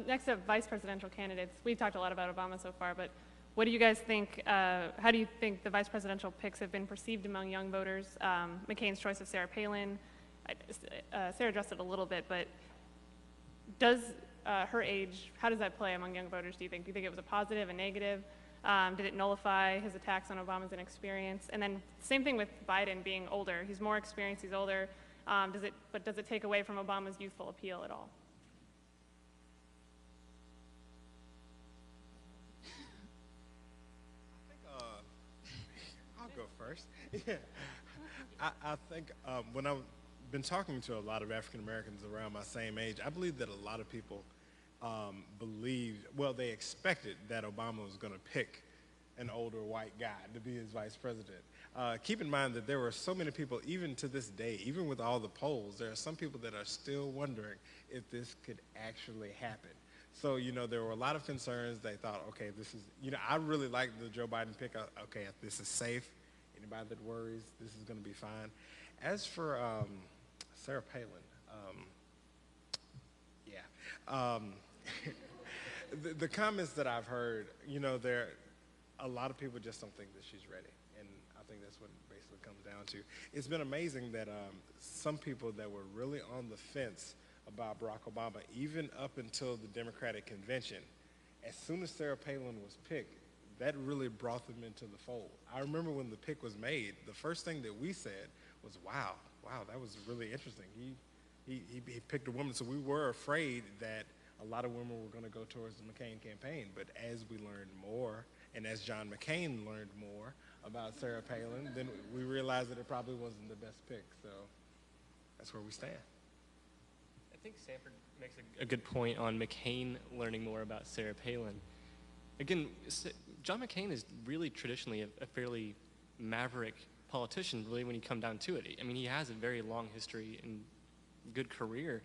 Next up, vice presidential candidates. We've talked a lot about Obama so far, but what do you guys think, how do you think the vice presidential picks have been perceived among young voters? McCain's choice of Sarah Palin, Sarah addressed it a little bit, but does her age, how does that play among young voters, do you think? Do you think it was a positive, a negative? Did it nullify his attacks on Obama's inexperience? And then same thing with Biden being older. He's more experienced, he's older. But does it take away from Obama's youthful appeal at all? I'll go first. Yeah. I think when I've been talking to a lot of African Americans around my same age, I believe that a lot of people believed, well, they expected that Obama was going to pick an older white guy to be his vice president. Keep in mind that there were so many people, even to this day, even with all the polls, there are some people that are still wondering if this could actually happen. So, you know, there were a lot of concerns. They thought, okay, this is, you know, I really like the Joe Biden pick. Okay, this is safe. Anybody that worries, this is going to be fine. As for Sarah Palin, the comments that I've heard, you know, a lot of people just don't think that she's ready. And I think that's what it basically comes down to. It's been amazing that some people that were really on the fence about Barack Obama, even up until the Democratic convention, as soon as Sarah Palin was picked, that really brought them into the fold. I remember when the pick was made, the first thing that we said was, wow, that was really interesting. He picked a woman, so we were afraid that a lot of women were going to go towards the McCain campaign. But as we learned more, and as John McCain learned more about Sarah Palin, then we realized that it probably wasn't the best pick. So that's where we stand. I think Sanford makes a good point on McCain learning more about Sarah Palin. Again, John McCain is really traditionally a fairly maverick politician, really, when you come down to it. I mean, he has a very long history and good career,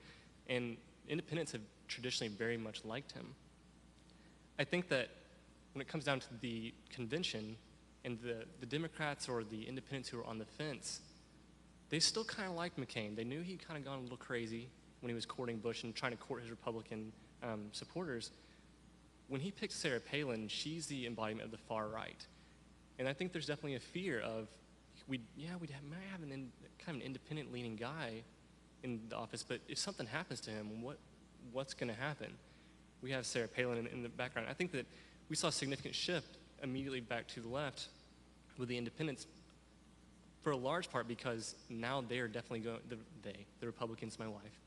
and independents have traditionally very much liked him. I think that when it comes down to the convention and the Democrats or the independents who were on the fence, they still kind of liked McCain. They knew he'd kind of gone a little crazy when he was courting Bush and trying to court his Republican supporters. When he picked Sarah Palin, she's the embodiment of the far right. And I think there's definitely a fear of, might have kind of an independent-leaning guy in the office, but if something happens to him, what's going to happen? We have Sarah Palin in the background. I think that we saw a significant shift immediately back to the left with the independents, for a large part because now they are definitely going, the Republicans, my wife,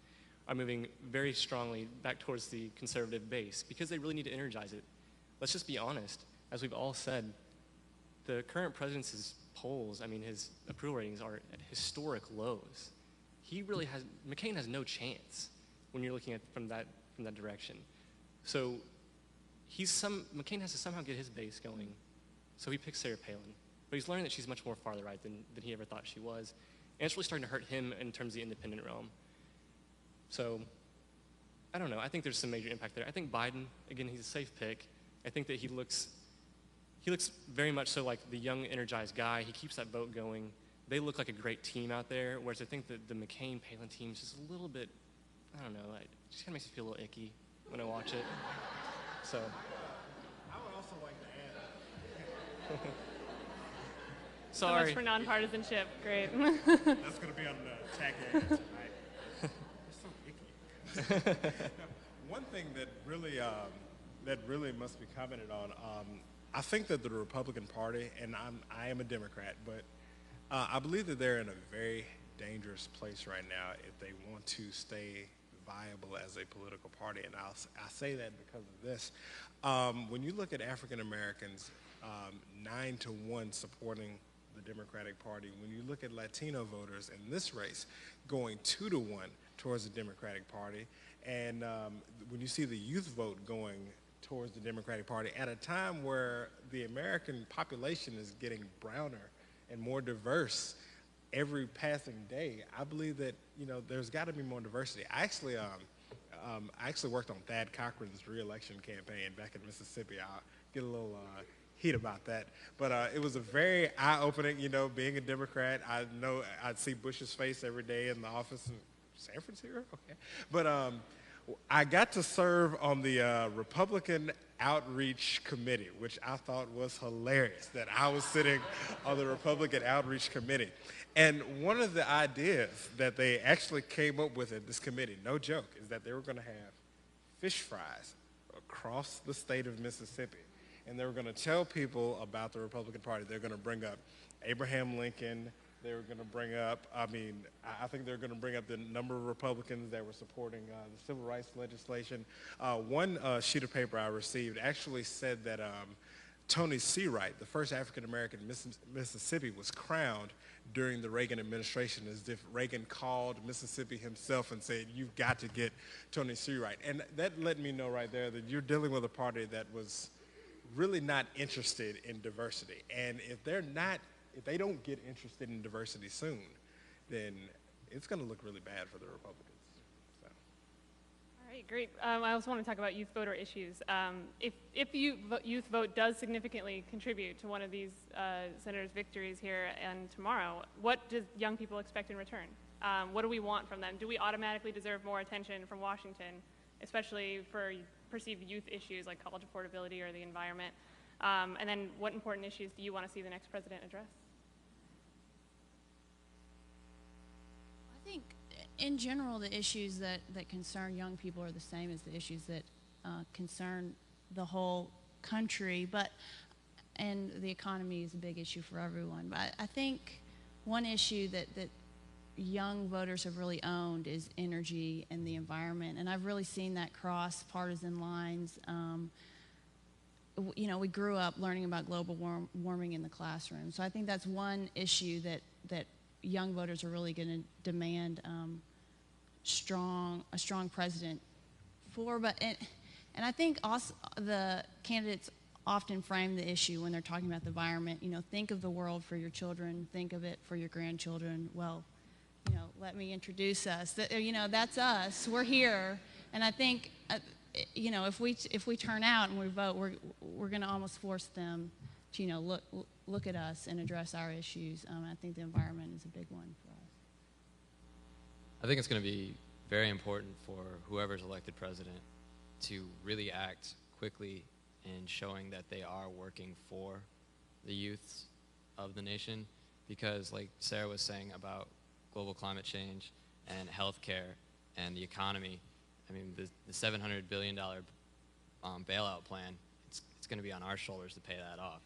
are moving very strongly back towards the conservative base because they really need to energize it. Let's just be honest. As we've all said, the current president's polls, I mean, his approval ratings are at historic lows. McCain has no chance when you're looking at from that direction. So McCain has to somehow get his base going. So he picks Sarah Palin. But he's learning that she's much more farther right than he ever thought she was. And it's really starting to hurt him in terms of the independent realm. So, I don't know. I think there's some major impact there. I think Biden, again, he's a safe pick. I think that he looks very much so like the young, energized guy. He keeps that vote going. They look like a great team out there, whereas I think that the McCain-Palin team is just a little bit, I don't know, it just kind of makes me feel a little icky when I watch it. So. I would also like to add. So Sorry. much for nonpartisanship. Great. That's going to be on the tag ad tonight. It's so icky. One thing that really must be commented on, I think that the Republican Party, and I am a Democrat, but I believe that they're in a very dangerous place right now if they want to stay viable as a political party. And I say that because of this. When you look at African Americans, 9-1 supporting the Democratic Party. When you look at Latino voters in this race, going 2-1 towards the Democratic Party. And when you see the youth vote going towards the Democratic Party at a time where the American population is getting browner and more diverse every passing day, I believe that, you know, there's got to be more diversity. I actually worked on Thad Cochran's re-election campaign back in Mississippi. I'll get a little heat about that. But it was a very eye-opening, you know, being a Democrat. I know I'd see Bush's face every day in the office. And Sanford's here? Okay. But I got to serve on the Republican Outreach Committee, which I thought was hilarious, that I was sitting on the Republican Outreach Committee. And one of the ideas that they actually came up with at this committee, no joke, is that they were going to have fish fries across the state of Mississippi. And they were going to tell people about the Republican Party. They're going to bring up Abraham Lincoln. They were going to bring up, I think they're going to bring up the number of Republicans that were supporting the civil rights legislation. One sheet of paper I received actually said that Tony Seawright, the first African-American Mississippi, was crowned during the Reagan administration, as if Reagan called Mississippi himself and said, you've got to get Tony Seawright. And that let me know right there that you're dealing with a party that was really not interested in diversity. And if they don't get interested in diversity soon, then it's going to look really bad for the Republicans. So. All right, great. I also want to talk about youth voter issues. If youth vote does significantly contribute to one of these senators' victories here and tomorrow, what do young people expect in return? What do we want from them? Do we automatically deserve more attention from Washington, especially for perceived youth issues like college affordability or the environment? And then what important issues do you want to see the next president address? I think in general the issues that concern young people are the same as the issues that concern the whole country, and the economy is a big issue for everyone. But I think one issue that young voters have really owned is energy and the environment, and I've really seen that cross partisan lines. You know, we grew up learning about global warming in the classroom, so I think that's one issue that young voters are really going to demand a strong president for. And I think also the candidates often frame the issue when they're talking about the environment. You know, think of the world for your children, think of it for your grandchildren. Well, you know, let me introduce us. You know, that's us. We're here, and I think you know, if we turn out and we vote, we're going to almost force them to, you know, look at us and address our issues. I think the environment is a big one for us. I think it's going to be very important for whoever's elected president to really act quickly in showing that they are working for the youths of the nation, because like Sarah was saying about global climate change and healthcare and the economy, I mean, the $700 billion bailout plan, it's going to be on our shoulders to pay that off.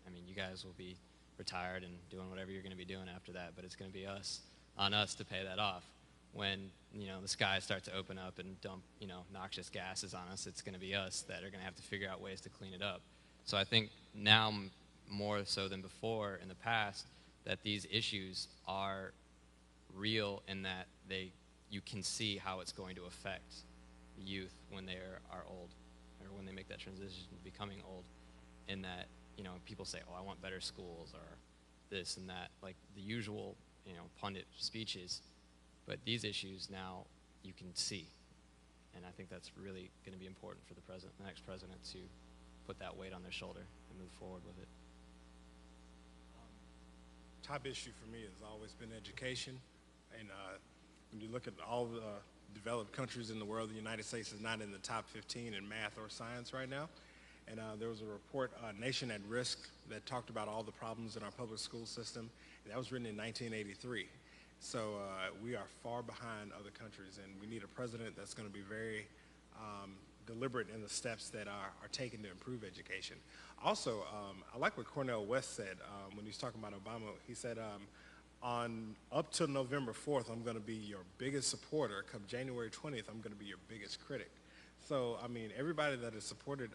I mean, you guys will be retired and doing whatever you're going to be doing after that, but it's going to be on us to pay that off. When, you know, the skies start to open up and dump, you know, noxious gases on us, it's going to be us that are going to have to figure out ways to clean it up. So I think now more so than before in the past that these issues are real in that you can see how it's going to affect the youth when they are old, or when they make that transition to becoming old, in that, you know, people say, oh, I want better schools or this and that, like the usual, you know, pundit speeches. But these issues now you can see, and I think that's really going to be important for the next president to put that weight on their shoulder and move forward with it. Top issue for me has always been education, and when you look at all the developed countries in the world, the United States is not in the top 15 in math or science right now. And there was a report, Nation at Risk, that talked about all the problems in our public school system. And that was written in 1983. So we are far behind other countries, and we need a president that's going to be very deliberate in the steps that are taken to improve education. Also, I like what Cornel West said when he was talking about Obama. He said, up till November 4th, I'm going to be your biggest supporter. Come January 20th, I'm going to be your biggest critic. So, I mean, everybody that has supported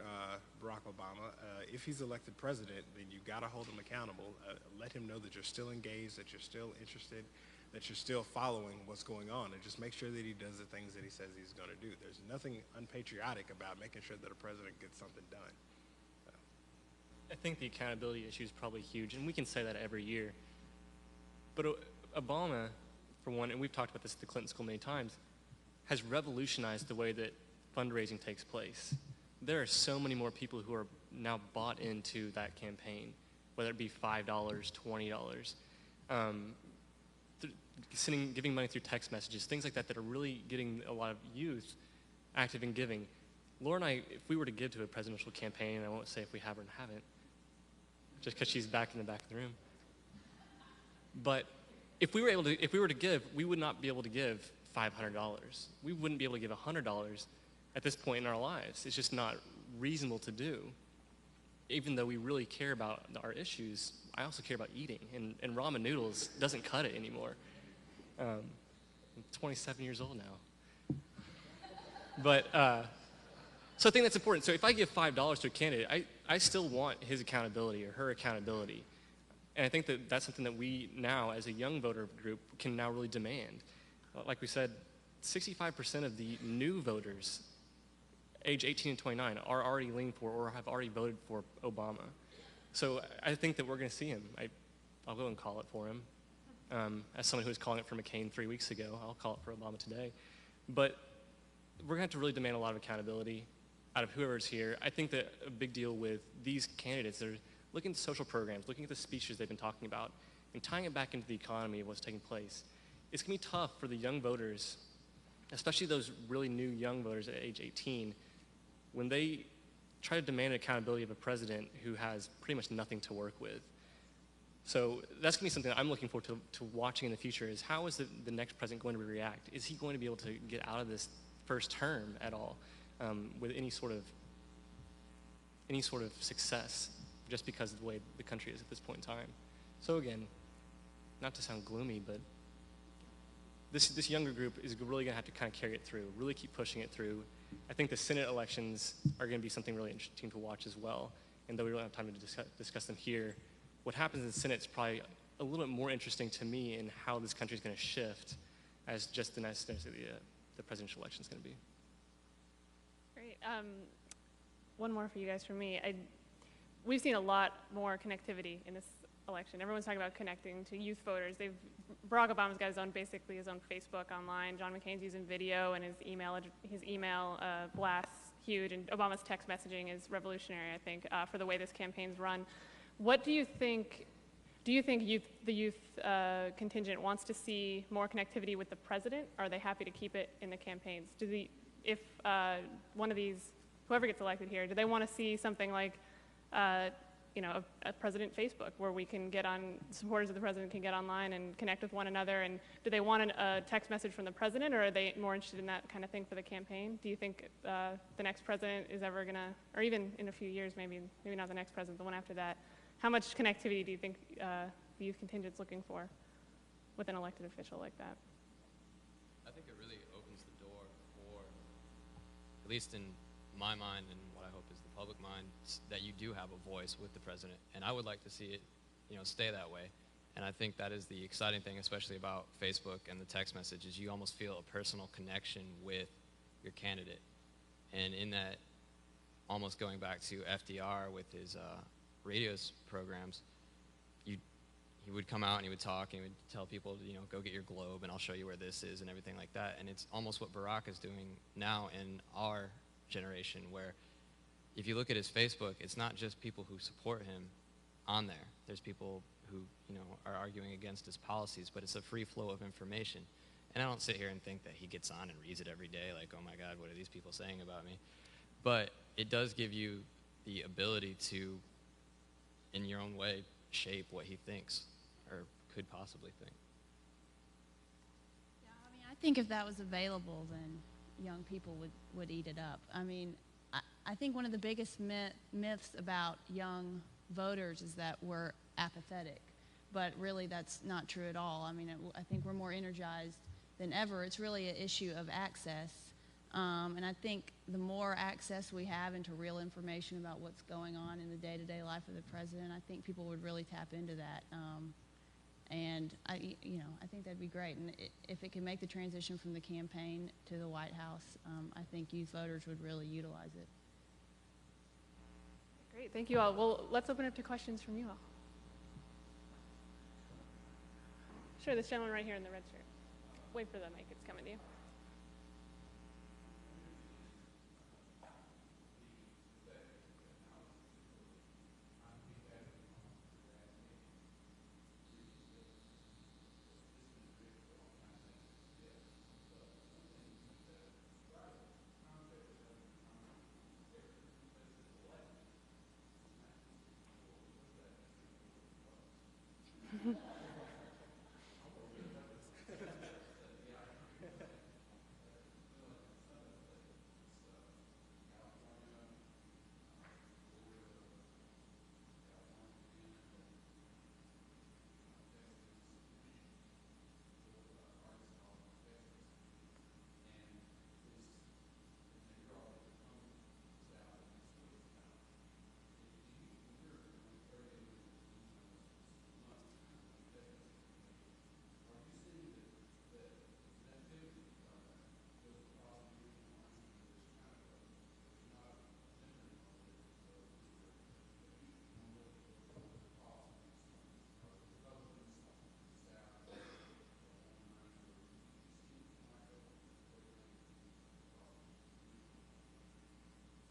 Barack Obama, if he's elected president, then you got to hold him accountable. Let him know that you're still engaged, that you're still interested, that you're still following what's going on, and just make sure that he does the things that he says he's going to do. There's nothing unpatriotic about making sure that a president gets something done. So. I think the accountability issue is probably huge, and we can say that every year. But Obama, for one, and we've talked about this at the Clinton School many times, has revolutionized the way that fundraising takes place. There are so many more people who are now bought into that campaign, whether it be $5, $20, giving money through text messages, things like that that are really getting a lot of youth active in giving. Laura and I, if we were to give to a presidential campaign, and I won't say if we have or haven't, just because she's back in the back of the room. But if we were to give, we would not be able to give $500. We wouldn't be able to give $100 at this point in our lives. It's just not reasonable to do. Even though we really care about our issues, I also care about eating, and ramen noodles doesn't cut it anymore. I'm 27 years old now. But, so I think that's important. So if I give $5 to a candidate, I still want his accountability or her accountability. And I think that that's something that we now, as a young voter group, can now really demand. Like we said, 65% of the new voters, age 18 and 29, are already leaning for or have already voted for Obama. So I think that we're going to see him. I'll go and call it for him. As someone who was calling it for McCain 3 weeks ago, I'll call it for Obama today. But we're going to have to really demand a lot of accountability out of whoever's here. I think that a big deal with these candidates, they're looking at the social programs, looking at the speeches they've been talking about, and tying it back into the economy of what's taking place. It's going to be tough for the young voters, especially those really new young voters at age 18, when they try to demand accountability of a president who has pretty much nothing to work with. So that's going to be something that I'm looking forward to watching in the future, is how is the next president going to react? Is he going to be able to get out of this first term at all with any sort of success, just because of the way the country is at this point in time? So again, not to sound gloomy, but this younger group is really going to have to kind of carry it through, really keep pushing it through. I think the Senate elections are going to be something really interesting to watch as well, and though we don't have time to discuss them here, what happens in the Senate is probably a little bit more interesting to me in how this country is going to shift as just the next the presidential election is going to be. Great. One more for you guys from me. We've seen a lot more connectivity in this election. Everyone's talking about connecting to youth voters. Barack Obama's got his own Facebook online. John McCain's using video, and his email blasts huge, and Obama's text messaging is revolutionary, I think, for the way this campaign's run. What do you think? Do you think the youth contingent wants to see more connectivity with the president? Or are they happy to keep it in the campaigns? If one of these, whoever gets elected here, do they want to see something like a president Facebook, where we can get on, supporters of the president can get online and connect with one another? And do they want a text message from the president, or are they more interested in that kind of thing for the campaign? Do you think the next president is ever going to, or even in a few years, maybe not the next president, the one after that, how much connectivity do you think the youth contingent's looking for with an elected official like that? I think it really opens the door for, at least in my mind and what I hope is the public mind, that you do have a voice with the president. And I would like to see it, stay that way. And I think that is the exciting thing, especially about Facebook and the text messages. You almost feel a personal connection with your candidate. And in that, almost going back to FDR with his radio's programs, he would come out and he would talk and he would tell people, go get your globe and I'll show you where this is and everything like that. And it's almost what Barack is doing now in our generation, where if you look at his Facebook, it's not just people who support him on there. There's people who, are arguing against his policies, but it's a free flow of information. And I don't sit here and think that he gets on and reads it every day like, oh my God, what are these people saying about me? But it does give you the ability to, in your own way, shape what he thinks or could possibly think. Yeah, I think if that was available, then young people would eat it up. I think one of the biggest myths about young voters is that we're apathetic, but really that's not true at all. I think we're more energized than ever. It's really an issue of access, and I think the more access we have into real information about what's going on in the day-to-day life of the president, I think people would really tap into that. And I think that'd be great. And if it can make the transition from the campaign to the White House, I think youth voters would really utilize it. Great, thank you all. Well, let's open up to questions from you all. Sure, this gentleman right here in the red shirt. Wait for the mic, it's coming to you.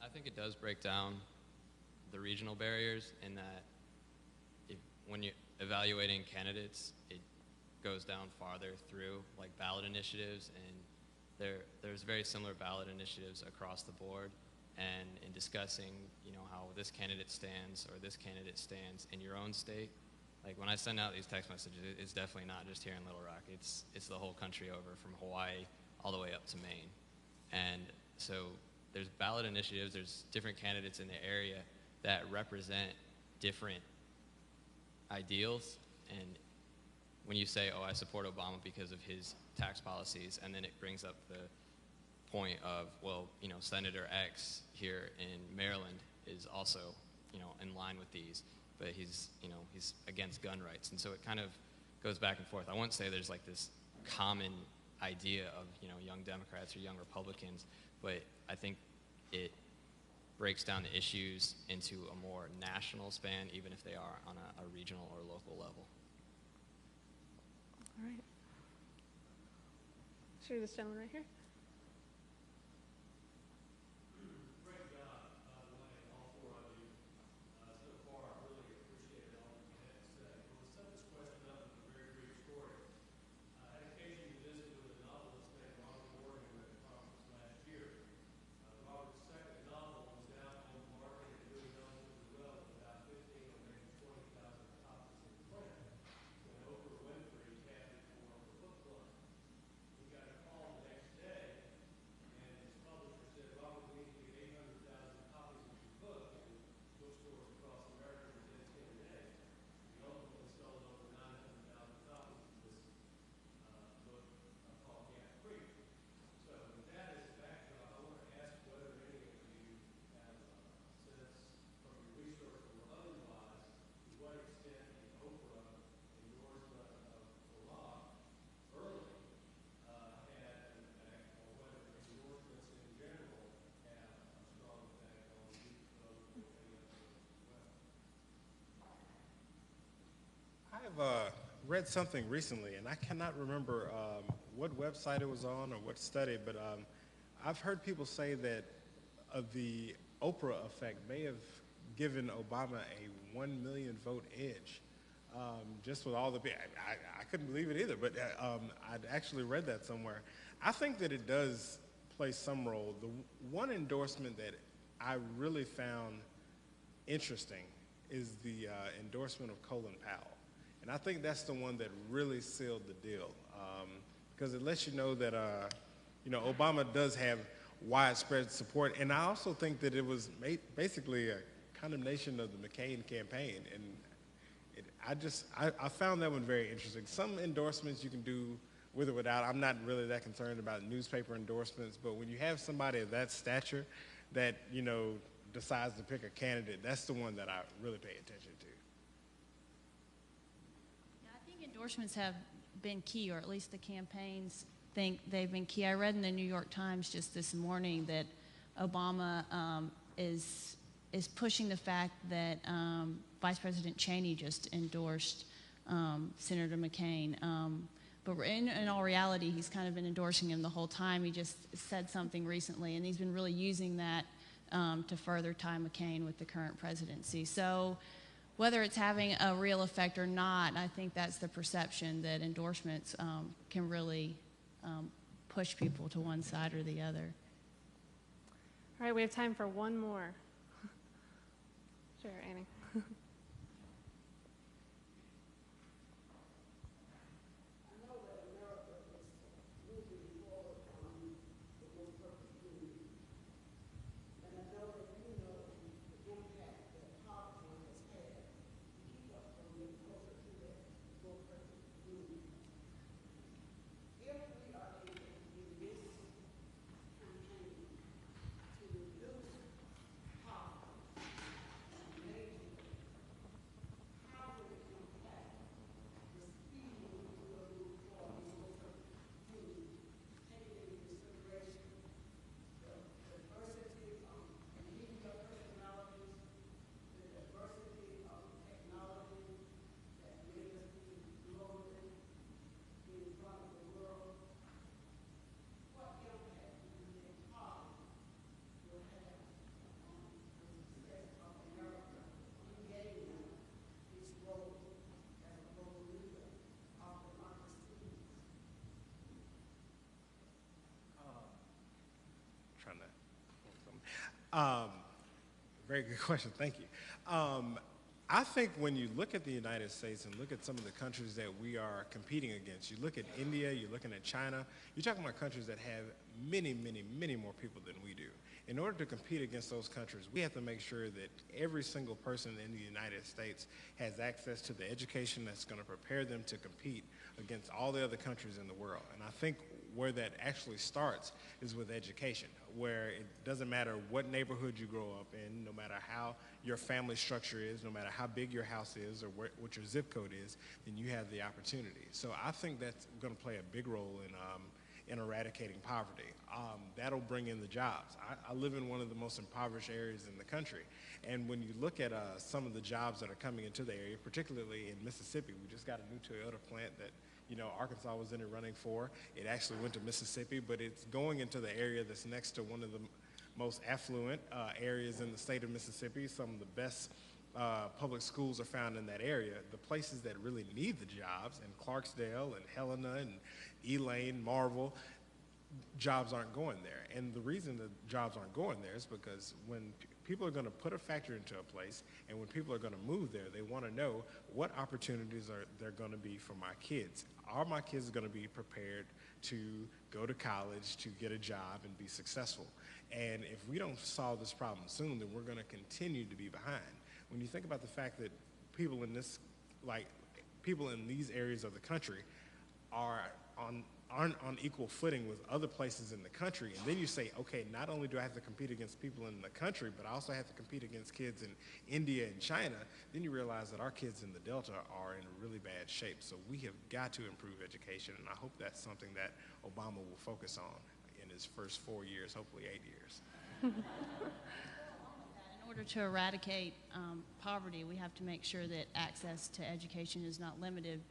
I think it does break down the regional barriers in that when you're evaluating candidates, it goes down farther through like ballot initiatives, and there's very similar ballot initiatives across the board. And in discussing, how this candidate stands or this candidate stands in your own state, like when I send out these text messages, it's definitely not just here in Little Rock. It's the whole country over, from Hawaii all the way up to Maine. And so there's ballot initiatives, there's different candidates in the area that represent different ideals. And when you say, oh, I support Obama because of his tax policies, and then it brings up the point of, well, Senator X here in Maryland is also, in line with these, but he's against gun rights. And so it kind of goes back and forth. I wouldn't say there's like this common idea of, young Democrats or young Republicans, but I think it breaks down the issues into a more national span, even if they are on a regional or local level. All right. Sure, this gentleman right here. I've read something recently, and I cannot remember what website it was on or what study, but I've heard people say that the Oprah effect may have given Obama a 1 million vote edge, just with all the people. I couldn't believe it either, but I'd actually read that somewhere. I think that it does play some role. The one endorsement that I really found interesting is the endorsement of Colin Powell. And I think that's the one that really sealed the deal, because it lets you know that Obama does have widespread support. And I also think that it was basically a condemnation of the McCain campaign. And I found that one very interesting. Some endorsements you can do with or without. I'm not really that concerned about newspaper endorsements, but when you have somebody of that stature that decides to pick a candidate, that's the one that I really pay attention to. Endorsements have been key, or at least the campaigns think they've been key. I read in the New York Times just this morning that Obama is pushing the fact that Vice President Cheney just endorsed Senator McCain. But in all reality, he's kind of been endorsing him the whole time. He just said something recently, and he's been really using that to further tie McCain with the current presidency. So whether it's having a real effect or not, I think that's the perception, that endorsements can really push people to one side or the other. All right, we have time for one more. Sure, Annie. Very good question. Thank you. I think when you look at the United States and look at some of the countries that we are competing against, you look at India, you're looking at China, you're talking about countries that have many, many, many more people than we do. In order to compete against those countries, we have to make sure that every single person in the United States has access to the education that's going to prepare them to compete against all the other countries in the world. And I think where that actually starts is with education, where it doesn't matter what neighborhood you grow up in, no matter how your family structure is, no matter how big your house is or what your zip code is, then you have the opportunity. So I think that's going to play a big role in eradicating poverty. That'll bring in the jobs. I live in one of the most impoverished areas in the country, and when you look at some of the jobs that are coming into the area, particularly in Mississippi, we just got a new Toyota plant that Arkansas was in it running for. It actually went to Mississippi, but it's going into the area that's next to one of the most affluent areas in the state of Mississippi. Some of the best public schools are found in that area. The places that really need the jobs, in Clarksdale and Helena and Elaine, Marvel, jobs aren't going there. And the reason that jobs aren't going there is because when people are going to put a factory into a place and when people are going to move there, they want to know what opportunities are there going to be for my kids. Are my kids going to be prepared to go to college, to get a job and be successful? And if we don't solve this problem soon, then we're going to continue to be behind. When you think about the fact that people in these areas of the country aren't on equal footing with other places in the country, and then you say, okay, not only do I have to compete against people in the country, but I also have to compete against kids in India and China, then you realize that our kids in the Delta are in really bad shape. So we have got to improve education, and I hope that's something that Obama will focus on in his first 4 years, hopefully 8 years. In order to eradicate poverty, we have to make sure that access to education is not limited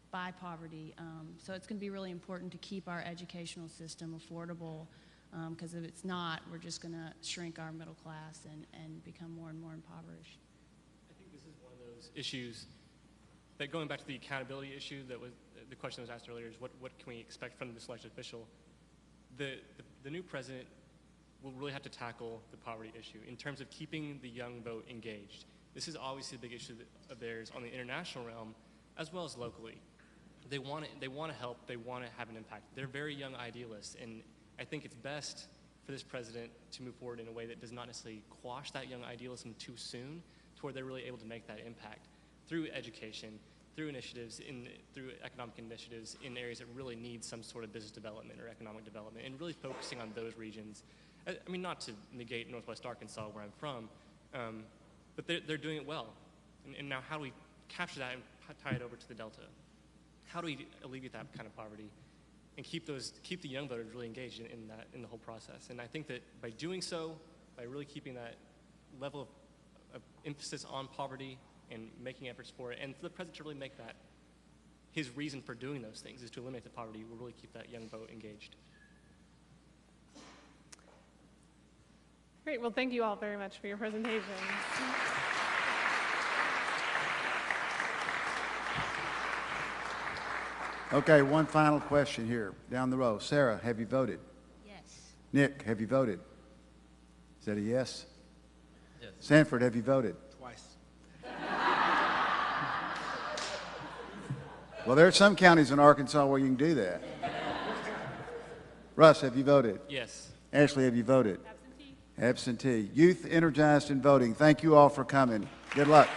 by poverty. So it's going to be really important to keep our educational system affordable, because if it's not, we're just going to shrink our middle class and become more and more impoverished. I think this is one of those issues that, going back to the accountability issue, that was the question that was asked earlier, is what can we expect from this elected official? The new president will really have to tackle the poverty issue in terms of keeping the young vote engaged. This is obviously a big issue of theirs on the international realm as well as locally. They want to help. They want to have an impact. They're very young idealists, and I think it's best for this president to move forward in a way that does not necessarily quash that young idealism too soon, to where they're really able to make that impact through education, through initiatives, through economic initiatives in areas that really need some sort of business development or economic development, and really focusing on those regions. I mean, not to negate Northwest Arkansas, where I'm from, but they're doing it well. And now, how do we capture that and tie it over to the Delta? How do we alleviate that kind of poverty and keep the young voters really engaged in the whole process? And I think that by doing so, by really keeping that level of emphasis on poverty and making efforts for it, and for the president to really make that his reason for doing those things is to eliminate the poverty, will really keep that young vote engaged. Great. Well, thank you all very much for your presentation. Okay, one final question here, down the row. Sarah, have you voted? Yes. Nick, have you voted? Is that a yes? Yes. Sanford, have you voted? Twice. Well, there are some counties in Arkansas where you can do that. Russ, have you voted? Yes. Ashley, have you voted? Absentee. Absentee. Youth energized in voting. Thank you all for coming. Good luck.